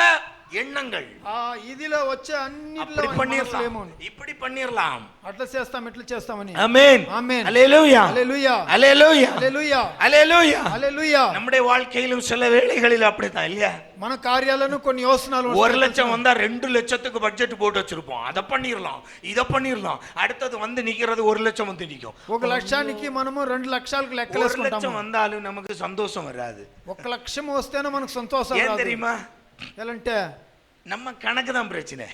எண்ணங்கள். ఇదిలో వచ్చే అన్నిట్లో இப்படி பண்ணிரலாம், అట్లా చేస్తాం, ఇట్లా చేస్తామని. ஆமென் ஆமென். ஹல்லேலூயா ஹல்லேலூயா ஹல்லேலூயா ஹல்லேலூயா ஹல்லேலூயா ஹல்லேலூயா. நம்முடைய வாழ்க்கையிலும் சில வேளைகளில் அப்படிதான் இல்லையா? మన కార్యాలను కొన్ని యోచనలు 1 லட்சம் வந்தா 2 லட்சத்துக்கு பட்ஜெட் போட்டு வச்சிருப்போம். அதை பண்ணிரலாம், இத பண்ணிரலாம். அடுத்தது வந்து நிக்கிறது 1 லட்சம் வந்து நிக்கும். 1 లక్షానికి మనము 2 లక్షలకు లెక్కలేసుకుంటాము. 1 லட்சம் வந்தாலும் நமக்கு சந்தோஷம் வராது. 1 లక్షం వస్తేనే మనకు సంతోషం ஏன் రాదు. தெரியுமா? ఎలాంటే நம்ம கணக்கு தான் பிரச்சனை,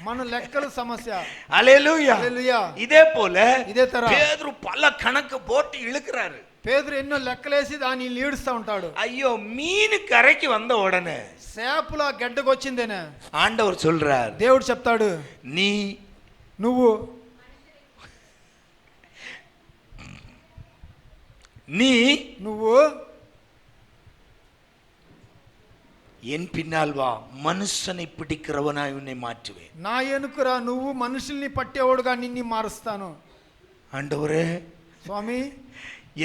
మన లెక్కల సమస్య. ஹல்லேலூயா హల్లెలూయా. இதே போல ఇదే తర பேதுரு பல கணக்கு போட்டு இழுக்கிறாரு. పేదరు ఎన్నో లెక్కలేసి దాన్ని ఈడుస్తూ ఉంటాడు. ஐயோ, மீன் கரைக்கு வந்த உடனே చేపల గడ్డకు వచ్చిందేనే ஆண்டவர் சொல்றார், దేవుడు చెప్తాడు, నువ్వు என் பின்னால் வா, மனுஷனை பிடிக்கிறவனாய் உன்னை மாற்றுவேன். నా ఎనుకురా, నువ్వు మనుషుల్ని పట్టేవాడుగా నిన్ను మారుస్తాను. ஆண்டவரே, స్వామి,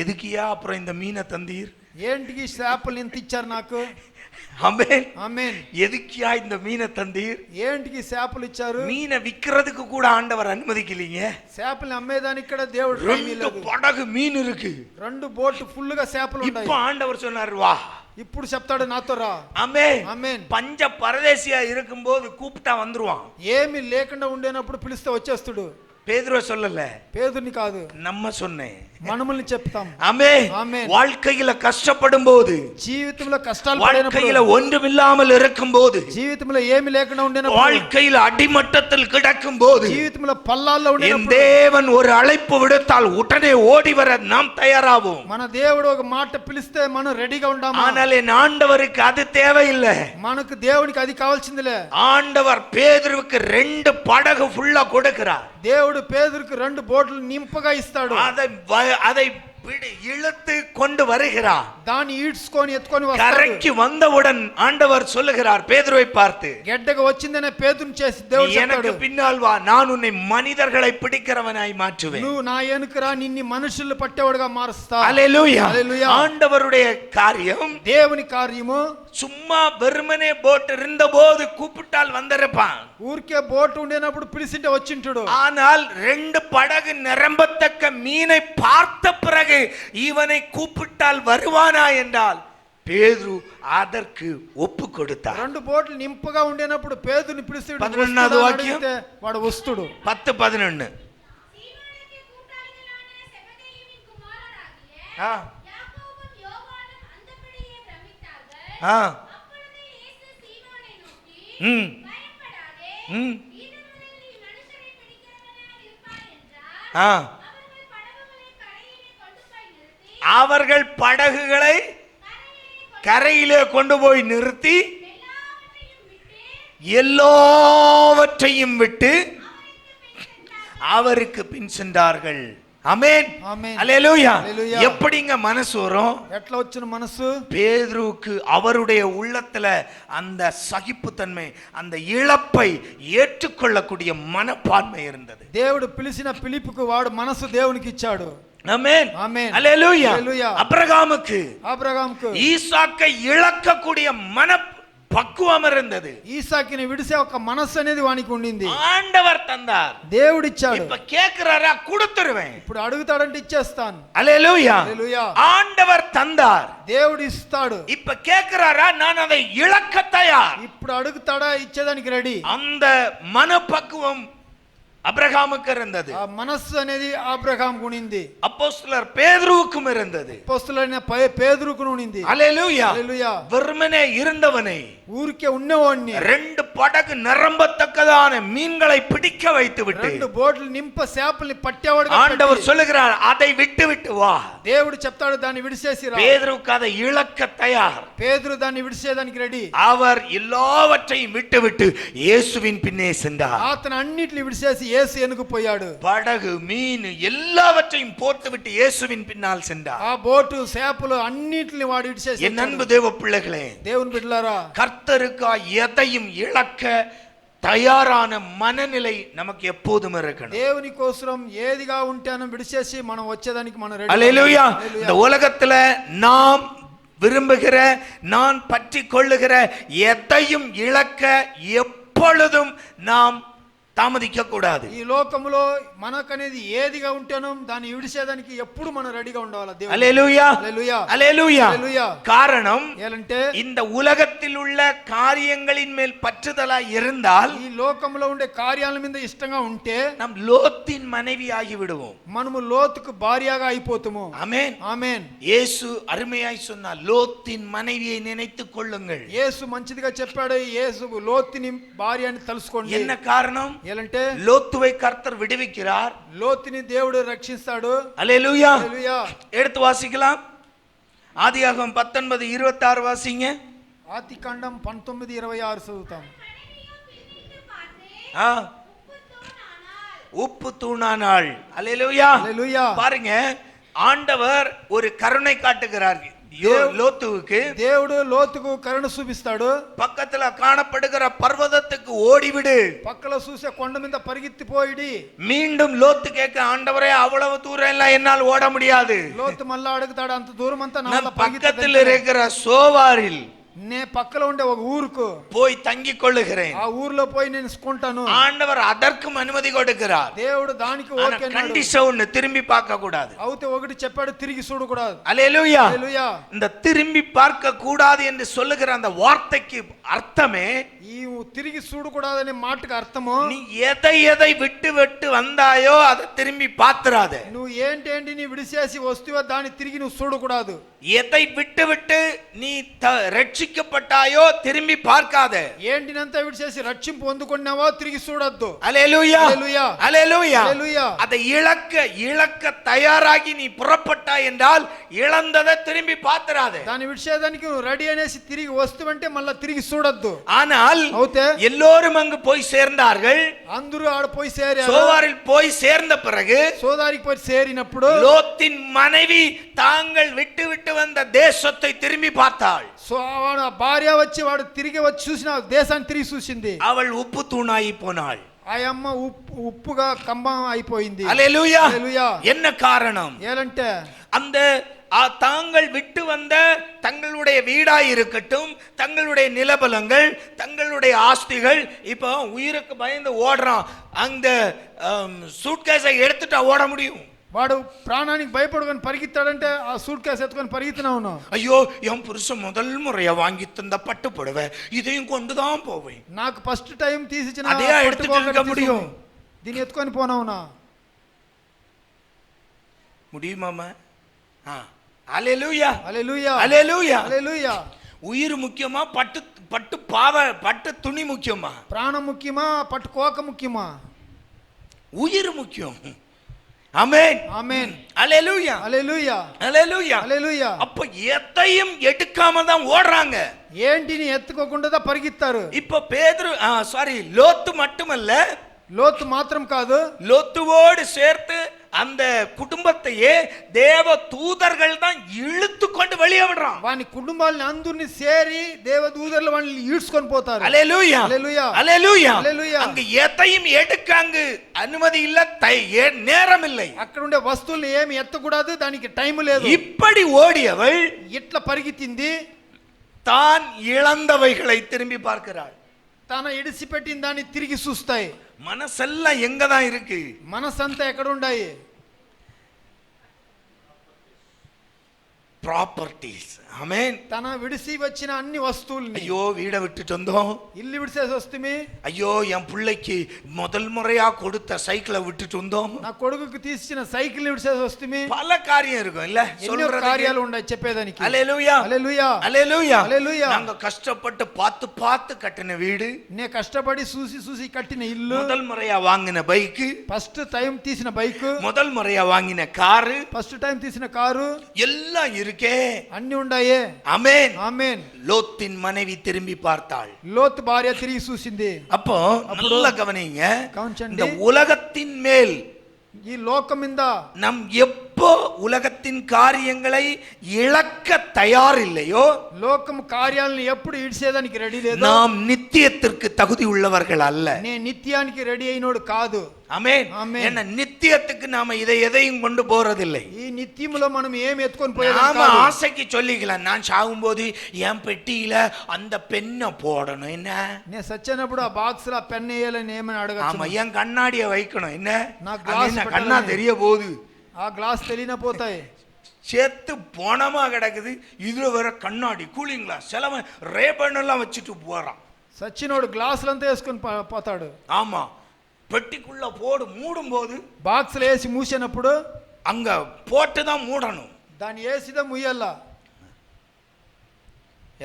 எதுக்கியா அப்புறம் இந்த மீனை தந்தீர்? ఏంటికి చేపలు ఎంత ఇచ్చారు నాకు? ஆமென் ஆமென். எதுக்கியா இந்த மீனை தந்தீர்? ఏంటికి చేపలు ఇచ్చారు? மீனை விக்கிறதுக்கு கூட ஆண்டவர் அனுமதிக்கலீங்க. చేపలు అమ్మేదానికి కూడా దేవుడు 2 படகு மீன் இருக்கு, 2 బోట్ ఫుల్ గా చేపలు ఉన్నాయి. இப்ப ஆண்டவர் சொன்னார், வா. ఇప్పుడు చెప్తాడు, నాతో రా. ஆமென் ஆமென். பஞ்ச பரதேசியா இருக்கும்போது கூப்பிட்டா வந்துருவான். ఏమీ లేకుండా ఉండేనప్పుడు పిలిస్తే వచ్చేస్తాడు. பேதுருவை சொல்லல, పేదరుని కాదు, நம்ம சொன்னேன், మనముల్ని చెప్తాం. ஆமென். ஆமென். வாழ்க்கையில கஷ்டப்படும் போது, జీవితంలో కష్టాలు வாழ்க்கையில ஒன்றுமில்லாமல் இருக்கும் போது, జీవితంలో ఏమీ లేకుండా ఉండేనప్పుడు, வாழ்க்கையில அடிமட்டத்தில் கிடக்கும் போது, జీవితంలో పల్లాల్లో ఉండేనప్పుడు, தேவன் ஒரு அழைப்பு விடுத்தால் உடனே ஓடி வர நாம் தயாராவோம். మన దేవుడు ఒక మాట పిలిస్తే మనం రెడీగా ఉంటాము. ஆனால் என் ஆண்டவருக்கு அது தேவையில்லை. మనకు దేవునికి అది కావాల్సిందిలే. ஆண்டவர் பேதுருவுக்கு 2 படகு ஃபுல்லா கொடுக்கிறார். దేవుడు పేదరుకు 2 బోట్లు నింపగా ఇస్తాడు. அதை இழுத்து கொண்டு வருகிறார். దాన్ని ఈడ్చుకొని ఎత్తుకొని వస్తాడు. கரைக்கு வந்தவுடன் ஆண்டவர் சொல்லுகிறார் பேதுருவை பார்த்து, గడ్డకు వచ్చిందనే పేతురుని చేసి దేవుడు చెప్తాడు, எனக்கு பின்னால் வா, நான் உன்னை மனிதர்களை பிடிக்கிறவனாய் மாற்றுவேன். నువ్వు నా వెనుకరా, నిన్ను మనుషుల్ని పట్టేవాడుగా మారుస్తా. ஹல்லேலூயா. హల్లెలూయా. ஆண்டவருடைய காரியம் దేవుని కార్యము சும்மா வெறுமனே போட் இருந்தபோது கூப்பிட்டால் வந்திருப்பான். ఊరికే బోట్ ఉండేనప్పుడు పిలిచింటే వచ్చింటాడు. ஆனால் 2 படகு நிரம்பத்தக்க மீனை பார்த்த பிறகு இவனை கூப்பிட்டால் வருவானா என்றால் பேதுரு அதற்கு ஒப்பு கொடுத்தார். 2 బోట్లు నింపగా ఉండేనప్పుడు పేతురుని పిలిస్తే 11வது వాక్యం, వాడు వస్తుడు. 10-11. அவர்கள் படகுகளை கரையிலே கொண்டு போய் நிறுத்தி எல்லாவற்றையும் விட்டு அவருக்கு பின் சென்றார்கள். ஆமென் ஹல்லேலூயா. எப்படிங்க மனசு வரும்? ఎట్లా వచ్చిన మనసు? பேதுருவுக்கு அவருடைய உள்ளத்துல அந்த சகிப்புத்தன்மை, அந்த இழப்பை ஏற்றுக்கொள்ளக்கூடிய மனப்பான்மை இருந்தது. దేవుడు పిలిచిన పిలుపుకు వాడు మనసు దేవునికి ఇచ్చాడు. ஆமென் ஆமென் ஹல்லேலூயா. ஹல்லேலூயா. அபிரகாமுக்கு ஈசாக்கை இழக்கக்கூடிய மன பக்குவம் இருந்தது. ஈசாக்கினை விடுசே ఒక మనసు అనేది వానికి ఉండింది. ஆண்டவர் தந்தார், దేవుడు ఇచ్చాడు. இப்ப கேக்குறாரா? கொடுத்துருவேன். ఇప్పుడు అడుగుతాడంటే ఇచ్చేస్తాను. ஹல்லேலூயா. హల్లెలూయా. ஆண்டவர் தந்தார், దేవుడు ఇస్తాడు. இப்ப கேக்குறாரா? நான் அதை இழக்க தயார். ఇప్పుడు అడుగుతాడా? ఇచ్చేదానికి రెడీ. அந்த மனப்பக்குவம் அபிரகாமுக்கு இருந்தது. ఆ మనస్సు అనేది అబ్రహాముకు ఉండింది. அப்போஸ்தலர் பேதுருவுக்கும் இருந்தது. అపోస్తలుడైన పేతురుకు ఉండింది. ஹல்லேலூயா. హల్లెలూయా. வெறுமனே இருந்தவனை, ఊరికే ఉన్నవాడిని 2 படகு நிரம்பத்தக்கதான மீன்களை பிடிக்க வைத்து விட்டு 2 బోట్లు నింప చేపల్ని పట్టేవాడుగా ஆண்டவர் சொல்லுகிறார், அதை விட்டு விட்டு வா. దేవుడు చెప్తాడు, దాన్ని విడిచేసి రా. பேதுருவுக்கு அதை இழக்க தயார். పేతురు దాన్ని విడిచేదానికి రెడీ. அவர் எல்லாவற்றையும் விட்டுவிட்டு இயேசுவின் பின்னே சென்றார். అతను అన్నిటిని విడిచేసి యేసు ఎనుకు పోయాడు. படகு, மீன் எல்லாவற்றையும் போட்டுவிட்டு இயேசுவின் பின்னால் சென்றார். ఆ బోటు, చేపలు అన్నిటిని వాడు విడిచేసి. என் அன்பு தேவ பிள்ளைகளே, దేవుని బిడ్డలారా, கர்த்தருக்காய் எதையும் இழக்க தயாரான மனநிலை நமக்கு எப்போதும் இருக்கணும். దేవుని కోసం ఏదిగా ఉంటానో విడిచేసి మనం వచ్చేదానికి మనం రెడీ. அல்லேலூயா. இந்த உலகத்துல நாம் விரும்புகிற, நான் பற்றி கொள்ளுகிற எதையும் இழக்க எப்பொழுதும் நாம் தாமதிக்க கூடாது. ఈ లోకములో మనకనేది ఏదిగా ఉంటానో దాన్ని విడిచేదానికి ఎప్పుడు మనం రెడీగా ఉండాలి. దేవుడు அல்லேலூயா, హల్లెలూయా, அல்லேலூயா. హల్లెలూయా. காரணம் ఏలంటే இந்த உலகத்தில் உள்ள காரியங்களின் மேல் பற்றுதலா இருந்தால் ఈ లోకములో ఉండే కార్యాల మీద ఇష్టంగా ఉంటే நாம் லோத்தின் மனைவி ஆகி விடுவோம். మనము లోతుకు భార్యగా అయిపోతాము. ஆமென், ఆమేన్. இயேசு அருமையாய் சொன்னார், லோத்தின் மனைவியை நினைத்துக் கொள்ளுங்கள். యేసు మంచిదిగా చెప్పాడు. యేసు లోతుని భార్య అని తెలుసుకోండి. என்ன காரணம்? ఏలంటే லோத்துவை கர்த்தர் விடுவிக்கிறார். లోతుని దేవుడు రక్షిస్తాడు. அல்லேலூயா. హల్లెలూయా. எடுத்து வாசிக்கலாம். ஆதியாகமம் 19:26 வாசிங்க. ఆదికాండం 19:26 చదువుతాం. உப்பு தூணானாள். அல்லேலூயா. హల్లెలూయా. பாருங்க, ஆண்டவர் ஒரு கருணை காட்டுகிறார் லோத்துவுக்கு. దేవుడు లోతుకు కరుణ చూపిస్తాడు. பக்கத்துல காணப்படுகிற பர்வதத்துக்கு ஓடிவிடு. పక్కలో చూసే కొండ మీద పరిగెత్తిపోయిడి. மீண்டும் லோத்து கேட்க, ஆண்டவரே அவ்வளவு தூரம் எல்லாம் என்னால் ஓட முடியாது. లోతు మళ్ళా అడుగుతాడు, అంత దూరం అంతా నా వల్ల பக்கத்தில் இருக்கிற சோவாரில் నే పక్కలో ఉండే ఒక ఊరుకు போய் தங்கிக் கொள்ளுகிறேன். ఆ ఊర్లో పోయి నేను తీసుకుంటాను. ஆண்டவர் அதற்கும் அனுமதி கொடுக்கிறார். దేవుడు దానికి ஆனா ఓకే అన్నాడు. கண்டிஷன் ஒண்ணு, திரும்பி பார்க்க கூடாது. అవుతే ఒకటి చెప్పాడు, తిరిగి చూడకూడదు. அல்லேலூயா. హల్లెలూయా. இந்த திரும்பி பார்க்க கூடாது என்று சொல்லுகிற அந்த வார்த்தைக்கு அர்த்தமே, ఈ తిరిగి చూడకూడదనే మాటకు అర్థము, நீ எதை எதை விட்டு விட்டு வந்தாயோ அதை திரும்பி பார்த்துறாத. నువ్వు ఏంటేంటి నీ విడిచేసి వస్తువో దాన్ని తిరిగి నువ్వు చూడకూడదు. எதை விட்டு விட்டு நீ ரட்சிக்கப்பட்டாயோ திரும்பி பார்க்காத. ఏంటినంతా విడిచేసి రక్షింపు పొందుకున్నావో తిరిగి చూడొద్దు. அல்லேலூயா, హల్లెలూయా, அல்லேலூயா. హల్లెలూయా. அதை இழக்க தயாராகி நீ புறப்பட்டாய் என்றால் இழந்ததை திரும்பி பார்த்துறாத. దాన్ని విడిచేదానికి నువ్వు రెడీ అనేసి తిరిగి వస్తువంటే మళ్ళీ తిరిగి చూడొద్దు. ஆனால் అవుతే எல்லோரும் அங்கு போய் சேர்ந்தார்கள். అందరూ ఆడ పోయి చేరారు. சோவாரில் போய் சேர்ந்த பிறகு సోదారికి పోయి చేరినప్పుడు லோத்தின் மனைவி தாங்கள் விட்டு விட்டு வந்த தேசத்தை திரும்பி பார்த்தாள். వాడు భార్య వచ్చి వాడు తిరిగి వచ్చి చూసిన దేశాన్ని తిరిగి చూసింది. அவள் உப்பு தூணாகி போனாள். ఆ అమ్మ ఉప్పుగా కంబం అయిపోయింది. அல்லேலூயா. హల్లెలూయా. என்ன காரணம்? ఏలంటే அந்த தாங்கள் விட்டு வந்த தங்களுடைய வீடாய் இருக்கட்டும், தங்களுடைய நிலபலங்கள், தங்களுடைய ஆஸ்திகள், இப்போ உயிருக்கு பயந்து ஓடுறான். அந்த சூட்கேஸை எடுத்துட்டா ஓட முடியும்? వాడు ప్రాణానికి భయపడుకొని పరిగెత్తాడంటే ఆ సూట్ కేసు ఎత్తుకొని పరిగెత్తినా ఉన్నావు. ஐயோ, என் புருஷன் முதல் முறையா வாங்கி தந்த பட்டு புடவை, இதையும் கொண்டுதான் போவேன். నాకు ఫస్ట్ టైం తీసిచ్చిన అదే எடுத்துட்டு இருக்க முடியும். దీన్ని ఎత్తుకొని పోనావునా முடியுமாமா? அல்லேலூயா, హల్లెలూయా, அல்லேலூயா. హల్లెలూయా. உயிர் முக்கியமா, பட்டு துணி முக்கியமா? ప్రాణం ముఖ్యమా, పట్టుకోక ముఖ్యమా? உயிர் முக்கியம். ஆமென், ఆమేన్. அல்லேலூயா, హల్లెలూయా, அல்லேலூயா. హల్లెలూయా. அப்ப எதையும் எடுக்காம தான் ஓடுறாங்க. ఏంటిని ఎత్తుకోకుండా పరిగెత్తారు. இப்ப லோத்து மட்டுமல்ல, లోతు మాత్రం కాదు, லோத்துவோடு சேர்த்து அந்த குடும்பத்தையே தேவ தூதர்கள் தான் இழுத்து கொண்டு வெளியே விடுறான். వాని కుటుంబాలని అందరిని చేరి దేవదూతలు వాళ్ళని ఈడ్చుకొని పోతారు. அல்லேலூயா, హల్లెలూయా, அல்லேலூயா. హల్లెలూయా. அங்க எதையும் எடுக்க அங்கு அனுமதி இல்ல, நேரம் இல்லை. అక్కడ ఉండే వస్తువులు ఏమి ఎత్తకూడదు, దానికి టైం లేదు. இப்படி ஓடியவள் ఇట్లా పరిగెత్తింది. தான் இழந்தவைகளை திரும்பி பார்க்கிறாள். తన ఇడిసిపెట్టిన దాన్ని తిరిగి చూస్తాయి. மனசெல்லாம் எங்கதான் இருக்கு? మనసంతా ఎక్కడ ఉండాయి? ப்ராப்பர்ட்டிஸ். ஆமென். తన విడిసి వచ్చిన అన్ని వస్తువుల్ని, ஐயோ, வீடை விட்டுட்டு வந்தோம். ఇల్లు విడిసేసి వస్తుంది. ஐயோ, என் பிள்ளைக்கு முதல் முறையா கொடுத்த சைக்கிளை விட்டுட்டு வந்தோம். నా కొడుకుకి తీసిన సైకిల్ విడిసేసి వస్తుంది. பல காரியம் இருக்கும் இல்ல ఎన్నో சொல்றதுக்கு. కార్యాలు ఉన్నాయి చెప్పేదానికి. அல்லேலூயா, హల్లెలూయా, அல்லேலூயா. హల్లెలూయా. நாங்க கஷ்டப்பட்டு பார்த்து கட்டின வீடு, నే కష్టపడి చూసి కట్టిన ఇల్లు, முதல் முறையா வாங்கின பைக், ఫస్ట్ టైం తీసిన బైక్, முதல் முறையா வாங்கின காரு, ఫస్ట్ టైం తీసిన కారు, எல்லாம் இருக்கே. అన్ని ఉండాయే. ஆமென், ఆమేన్. லோத்தின் மனைவி திரும்பி பார்த்தாள். లోతు భార్య తిరిగి చూసింది. அப்போ நல்ல கவனிங்க, గమనించండి. இந்த உலகத்தின் மேல் ఈ లోకం మీద நம் எப்போ உலகத்தின் காரியங்களை இழக்க தயார் இல்லையோ, లోకం కార్యాలను ఎప్పుడు ఇడిసేదానికి రెడీ లేదు, நாம் నిత్యத்திற்கு தகுதி உள்ளவர்கள் அல்ல. నేను నిత్యానికి రెడీ అయినోడు కాదు. ஆமென். ஆமென். என்ன நித்தியத்துக்கு நாம இதை எதையும் கொண்டு போறதில்லை. ఈ నిత్యములో మనం ఏం ఎత్తుకొని పోయేది நாம కాదు. ஆசைக்கு சொல்லிக்கலாம், நான் சாகும்போது என் பெட்டியில அந்த பெண்ணை போடணும், என்ன నేను సచ్చినప్పుడు ఆ బాక్స్ లో పెన్ వేయాలని ఏమని అడగచ్చు. ஆமா, என் கண்ணாடியை வைக்கணும், என்ன நான் glass அது என்ன கண்ணா தெரிய போகுது, ఆ గ్లాస్ తెలియన పోతాయి. செத்து போனமா கிடக்குது, இதுல வேற கண்ணாடி கூலிங் கிளாஸ், சிலவன் ரேபன் எல்லாம் வச்சுட்டு போறான். సచ్చినోడు గ్లాసులంతా వేసుకొని పోతాడు. ஆமா, பெட்டிக்குள்ள போடு, மூடும் போது బాక్స్ లో వేసి మూసినప్పుడు அங்க போட்டு தான் மூடணும். దాన్ని వేసిదా ముయ్యల్లా.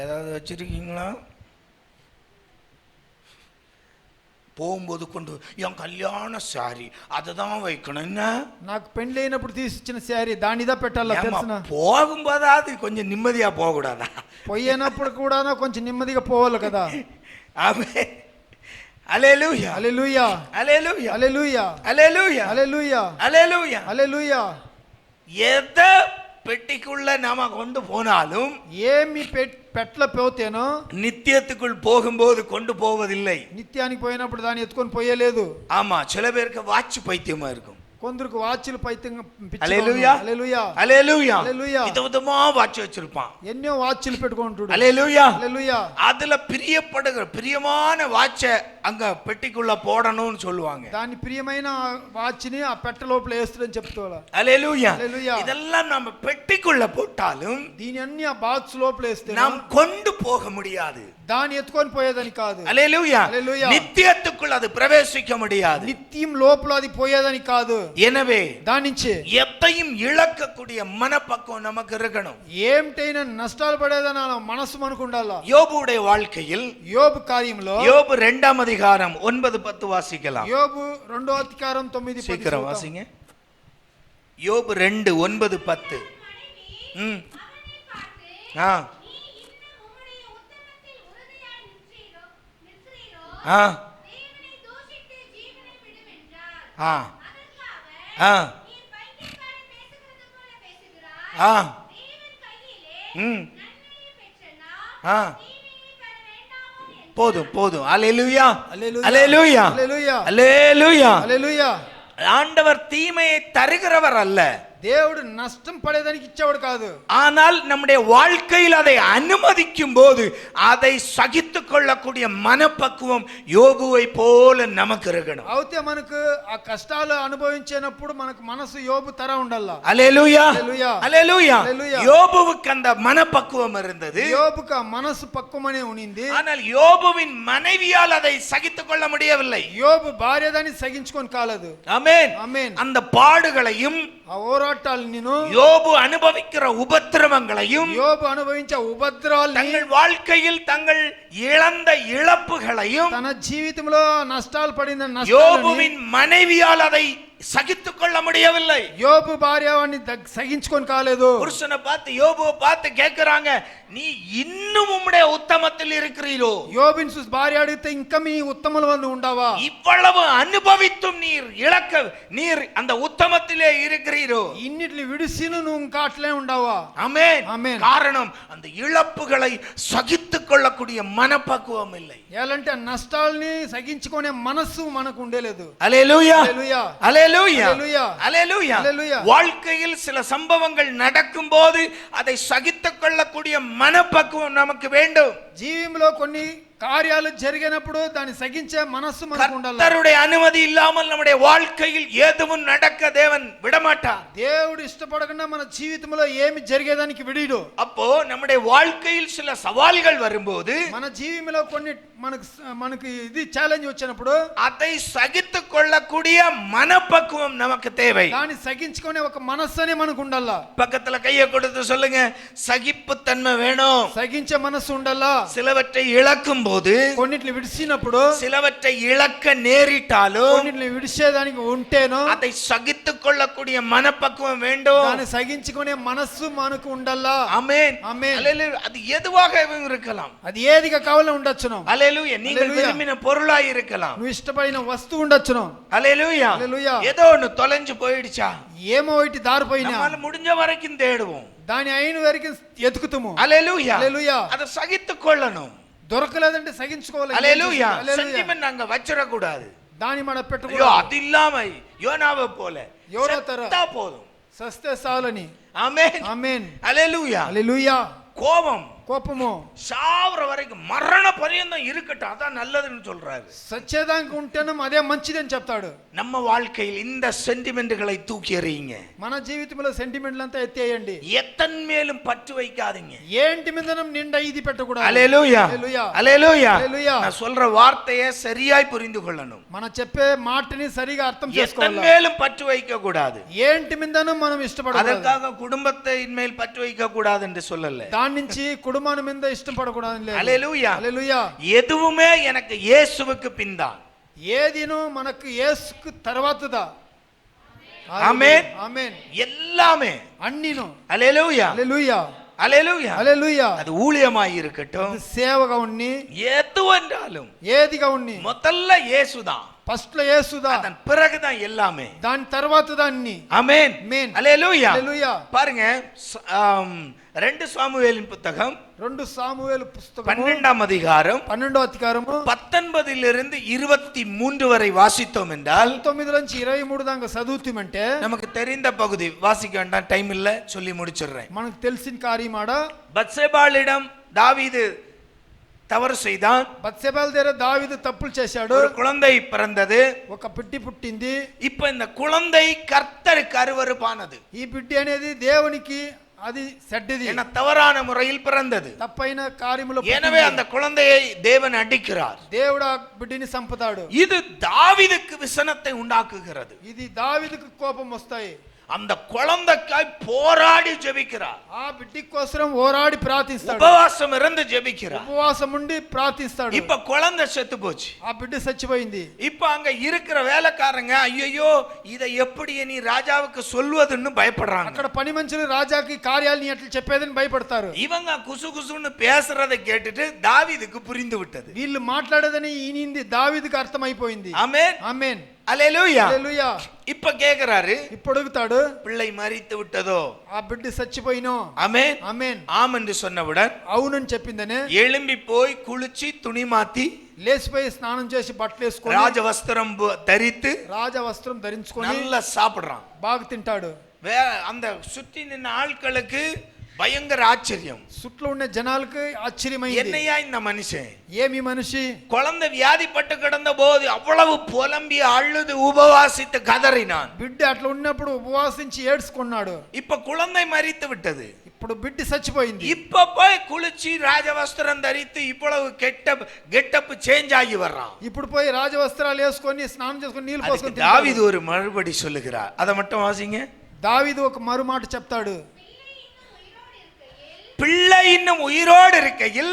ஏதாவது வச்சிருக்கீங்களா? போகும்போது கொண்டு என் கல்யாண சாரி அதை தான் வைக்கணும், என்ன నాకు పెళ్లి అయినప్పుడు తీసిచ్చిన శారీ దానిదా పెట్టాలా తెలుసునా? போகும்போதாவது கொஞ்சம் நிம்மதியா போக கூடாதா? పోయినప్పుడు కూడా కొంచెం నెమ్మదిగా పోవాలి కదా. ஆமென். அல்லேலூயா, hallelujah, alleluia, hallelujah, alleluia, hallelujah, alleluia. హల్లెలూయా. எதை பெட்டிக்குள்ள நாம கொண்டு போனாலும் ఏమి పెట్ల పోతేనో நித்தியத்துக்குள் போகும்போது கொண்டு போவதில்லை. నిత్యానికి పోయినప్పుడు దాన్ని ఎత్తుకొని పోయలేదు. ஆமா, சில பேருக்கு வாட்ச் பைத்தியமா இருக்கும். కొందరికి వాచ్లు పైత్యంగా హల్లెలూయా, హల్లెలూయా, హల్లెలూయా. హల్లెలూయా. விதவிதமா வாட்ச் வச்சிருப்பான். ఎన్నో వాచ్లు పెట్టుకుంటాడు. ஹல்லேலூயா, హల్లెలూయా. அதுல பிரியமான வாட்சை அங்க பெட்டிக்குள்ள போடணும்னு சொல்லுவாங்க. దాని ప్రియమైన వాచ్ని ఆ పెట్ట లోపల వేస్తాడని చెప్తాడు. ஹல்லேலூயா. హల్లెలూయా. இதெல்லாம் நம்ம பெட்டிக்குள்ள போட்டாலும் దీని అన్ని ఆ బాక్స్ లోపల వేస్తే நாம் கொண்டு போக முடியாது. దాన్ని ఎత్తుకొని పోయేదని కాదు. ஹல்லேலூயா. హల్లెలూయా. நித்தியத்துக்குள் அது பிரவேசிக்க முடியாது. నిత్యం లోపల అది పోయేదని కాదు. எனவே దాని నుంచి எத்தையும் இழக்கக்கூடிய மனப்பக்குவம் நமக்கு இருக்கணும். ఏమిటైనా నష్టాలు పడేదని మనసు మనకు ఉండాలా. யோபுடைய வாழ்க்கையில் యోబు కార్యంలో யோபு 2ஆம் அதிகாரம் 9-10 வாசிக்கலாம். యోబు 2వ అధికారం 9-10 சீக்கிரம் வாசிங்க. யோபு 2:9-10. ஆ ஆ ஆ ஆ ஆ ஆ போதும் போதும். அல்லேலூயா, அல்லேலூயா, அல்லேலூயா, அல்லேலூயா, அல்லேலூயா. హల్లెలూయా. ஆண்டவர் தீமையை தருகிறவர் அல்ல, దేవుడు నష్టం పడేదానికి ఇచ్చేవాడు కాదు. ஆனால் நம்முடைய வாழ்க்கையில் அதை அனுமதிக்கும் போது அதை சகித்துக் கொள்ளக்கூடிய மனப்பக்குவம் யோபுவை போல நமக்கு இருக்கணும். అయితే మనకు ఆ కష్టాలు అనుభవించినప్పుడు మనకు మనసు యోబు తర ఉండాలా. அல்லேலூயா, அல்லேலூயா, அல்லேலூயா. அல்லேலூயா. யோபுவுக்கு அந்த மனப்பக்குவம் இருந்தது. యోబుకు ఆ మనసు పక్వమనే ఉనింది. ஆனால் யோபுவின் மனைவியால் அதை சகித்துக் கொள்ள முடியவில்லை. యోబు భార్య దాన్ని సగించుకొని కాలేదు. ஆமென், ఆమేన్. அந்த பாடுகளையும் ఆ పోరాటాలను யோபு அனுபவிக்கிற உபத்திரவங்களையும் యోబు అనుభవించే ఉపద్రవాల్ని தங்கள் வாழ்க்கையில் தங்கள் இழந்த இழப்புகளையும் తన జీవితంలో నష్టాలు పడిన నష్టాలని யோபுவின் மனைவியால் அதை சகித்துக் கொள்ள முடியவில்லை. యోబు భార్య వాడిని సగించుకొని కాలేదు. புருஷனை பார்த்து யோபுவை பார்த்து கேட்கிறாங்க, நீ இன்னும் உம்முடைய உத்தமத்தில் இருக்கிறீரோ? యోబుని చూసి భార్య అడిగితే ఇంకా మీ ఉత్తముల వల్ల ఉండవా? இவ்வளவு அனுபவித்தும் நீர் அந்த உத்தமத்திலே இருக்கிறீரோ? ఇన్నిటిని విడిసిను నువ్వు ఇంకా అట్లే ఉండవా? ஆமென், ஆமென். காரணம் அந்த இழப்புகளை சகித்துக் கொள்ளக்கூடிய மனப்பக்குவம் இல்லை. ఎలాంటి నష్టాల్ని సగించుకునే మనసు మనకు ఉండలేదు. அல்லேலூயா, హల్లెలూయా, அல்லேலூயா, ஹல்லேலூயா, அல்லேலூயா. ஹல்லேலூயா. வாழ்க்கையில் சில சம்பவங்கள் நடக்கும் போது அதை சகித்துக் கொள்ளக்கூடிய மனப்பக்குவம் நமக்கு வேண்டும். జీవితంలో కొన్ని కార్యాలు జరిగినప్పుడు దాన్ని సగించే మనస్సు మనకు ఉండాలి. கர்த்தருடைய அனுமதி இல்லாமல் நம்முடைய வாழ்க்கையில் எதுவும் நடக்க தேவன் விடமாட்டார். దేవుడు ఇష్టపడకుండా మన జీవితంలో ఏమి జరిగేదానికి విడిడు. அப்போ நம்முடைய வாழ்க்கையில் சில சவால்கள் வரும்போது మన జీవితంలో కొన్ని మనకు ఇది ఛాలెంజ్ వచ్చినప్పుడు அதை సగిத்துக் கொள்ளக்கூடிய மனப்பக்குவம் நமக்கு தேவை. దాన్ని సగించుకునే ఒక మనస్సునే మనకు ఉండాలా. பக்கத்துல கையை கொடுத்து சொல்லுங்க, சகிப்புத்தன்மை வேணும். సగించే మనస్సు ఉండాలా. சிலவற்றை இழக்கும் விடும்போது, కొన్నిటిని విడిచినప్పుడు, சிலவற்றை இழக்க நேரிட்டாலும் కొన్నిటిని విడిచేదానికి ఉంటేనో அதை సகித்துக் கொள்ளக்கூடிய மனப்பக்குவம் வேண்டும். దాన్ని సగించుకునే మనస్సు మనకు ఉండాలా. ஆமென். ஆமென். அல்லேலூயா. அது எதுவாகவும் இருக்கலாம். అది ఏదిగా కావాలో ఉండొచ్చును. அல்லேலூயா. நீங்கள் அல்லேலூயா. விரும்பின பொருளாய் இருக்கலாம். నువ్వు ఇష్టపడిన వస్తువు ఉండొచ్చును. அல்லேலூயா. அல்லேலூயா. ஏதோ ஒன்னு தொலைஞ்சு போயிடுச்சா, ఏమో ఒకటి దారిపోయినా நம்மால முடிஞ்ச வரைக்கும் தேடுவோம். దాని అయిన వరకు ఎతుకుతాము. அல்லேலூயா. அல்லேலூயா. அதை சகித்துக் கொள்ளணும். దొరకలేదంటే సగించుకోవాలి. அல்லேலூயா. அல்லேலூயா. சென்டிமென்ட் அங்க வச்சிர கூடாது. దాని మన ஐயோ పెట్టకూడదు. அது இல்லாம யோனாவை போல யோனா தர. செத்தா போதும். సస్తే చాలని. ஆமென். ఆమేన్. அல்லேலூயா. హల్లెలూయా. கோபம் కోపము சாவற வரைக்கும் மரண பரியந்தம் இருக்கட்டும், அதான் நல்லதுன்னு சொல்றாரு. సచ్చేదానికి ఉంటేనే అదే మంచిదని చెప్తాడు. நம்ம வாழ்க்கையில் இந்த சென்டிமெண்ட்களை தூக்கி எறியுங்க. మన జీవితంలో సెంటిమెంట్లంతా ఎత్తేయండి. எத்தன் மேலும் பற்று வைக்காதீங்க. ఏంటి మీదనం నిండా ఇది పెట్టకూడదు. அல்லேலூயா. హల్లెలూయా. அல்லேலூயா. హల్లెలూయా. நான் சொல்ற வார்த்தையை சரியாய் புரிந்து கொள்ளணும். మన చెప్పే మాటని సరిగా అర్థం எத்தன் చేసుకోవాలి. மேலும் பற்று வைக்க கூடாது. ఏంటి మీదనం మనం ఇష్టపడకూడదు. அதற்காக குடும்பத்தின் மேல் பற்று வைக்க கூடாது என்று சொல்லல. దాని నుంచి కుటుంబాన్ని మీద ఇష్టపడకూడదు లేదు. அல்லேலூயா. హల్లెలూయా. எதுவுமே எனக்கு இயேசுவுக்கு பின்தான். ఏదిను మనకు యేసుకు తర్వాతదా. ஆமென். ఆమేన్. எல்லாமே అన్నిను. அல்லேலூயா. హల్లెలూయా. அல்லேலூயா. హల్లెలూయా. அது ஊழியமாய் இருக்கட்டும், అది సేవగా ఉన్ని, எதுவென்றாலும் ఏదిగా ఉన్ని, முதல்ல இயேசுதான், ఫస్ట్ లో యేసుదా, அதன் பிறகுதான் எல்லாமே. దాని తర్వాతదా అన్ని. ஆமென். ஆமென். அல்லேலூயா. హల్లెలూయా. பாருங்க, 2 சாமுவேலின் புத்தகம் 2 సామువేలు పుస్తకము 12ஆம் அதிகாரம் 12వ అధ్యాయము 19 23 வரை வாசித்தோம் என்றால், 19 నుంచి 23 దాకా చదువుతామంటే நமக்கு தெரிந்த பகுதி, வாசிக்க வேண்டாம், டைம் இல்ல, சொல்லி முடிச்சிடுறேன். మనకు తెలిసిన కార్యమాడ. பத்சேபாளிடம் தாவீது தவறு செய்தான். బత్షెబాల దగ్గర దావీదు తప్పులు చేశాడు. ஒரு குழந்தை பிறந்தது. ఒక బిడ్డ పుట్టింది. இப்ப இந்த குழந்தை கர்த்தருக்கு அருவருப்பானது. ఈ బిడ్డ అనేది దేవునికి అది చెడ్డది. என்ன தவறான முறையில் பிறந்தது. తప్పైన కార్యములో எனவே அந்த குழந்தையை தேவன் அடிக்கிறார். దేవుడు ఆ బిడ్డని సంపుతాడు. இது தாவீதுக்கு விசனத்தை உண்டாக்குகிறது. ఇది దావీదుకు కోపం వస్తాయి. அந்த குழந்தைக்காய் போராடி ஜெபிக்கிறார். ఆ బిడ్డ కోసం ఓరాడి ప్రార్థిస్తాడు. உபவாசம் இருந்து ஜெபிக்கிறார். ఉపవాసం ఉండి ప్రార్థిస్తాడు. இப்ப குழந்தை செத்து போச்சு. ఆ బిడ్డ చచ్చిపోయింది. இப்ப அங்க இருக்கிற வேலைக்காரங்க, ஐயோ இதை எப்படி நீ ராஜாவுக்கு சொல்வதுன்னு பயப்படுறாங்க. అక్కడ పని మనుషులు రాజాకి కార్యాలని ఎట్లా చెప్పేదని భయపడతారు. இவங்க குசு குசுன்னு பேசுறதை கேட்டுட்டு தாவீதுக்கு புரிந்து விட்டது. వీళ్ళు మాట్లాడేదని ఈనింది దావీదుకు అర్థమైపోయింది. ஆமென். ఆమేన్. அல்லேலூயா. హల్లెలూయా. இப்ப கேக்குறாரு, ఇప్పుడు అడుగుతాడు, பிள்ளை மரித்து விட்டதோ? ఆ బిడ్డ చచ్చిపోయినో? ஆமென். ఆమేన్. ஆம் என்று சொன்னவுடன் అవునని చెప్పిందనే எழும்பி போய் குளிச்சு துணி மாத்தி లేచిపోయి స్నానం చేసి బట్టలు వేసుకొని ராஜவஸ்திரம் தரித்து రాజ వస్త్రం ధరించుకొని நல்லா சாப்பிடுறான். బాగా తింటాడు. அந்த சுற்றி நின்ன ஆட்களுக்கு பயங்கர ஆச்சரியம். చుట్టూ ఉన్న జనాలకు ఆశ్చర్యమైంది. என்னையா இந்த மனுஷன், ఏమి మనిషి, குழந்தை வியாதிப்பட்டு கிடந்த போது அவ்வளவு புலம்பி அழுது உபவாசித்து கதறினான். బిడ్డ అట్లా ఉన్నప్పుడు ఉపవాసించి ఏడ్చుకున్నాడు. இப்ப குழந்தை மரித்து விட்டது. ఇప్పుడు బిడ్డ చచ్చిపోయింది. இப்ப போய் குளிச்சு ராஜவஸ்திரம் தரித்து இவ்வளவு கெட்டப் சேஞ்ச் ஆகி வர்றான். ఇప్పుడు పోయి రాజవస్త్రాలు వేసుకొని స్నానం చేసుకొని నీళ్లు పోసుకొని தாவீது ஒரு மறுபடி சொல்லுகிறார். அதை மட்டும் வாசிங்க. దావీదు ఒక మరు మాట చెప్తాడు. பிள்ளை இன்னும் உயிரோடு இருக்கையில்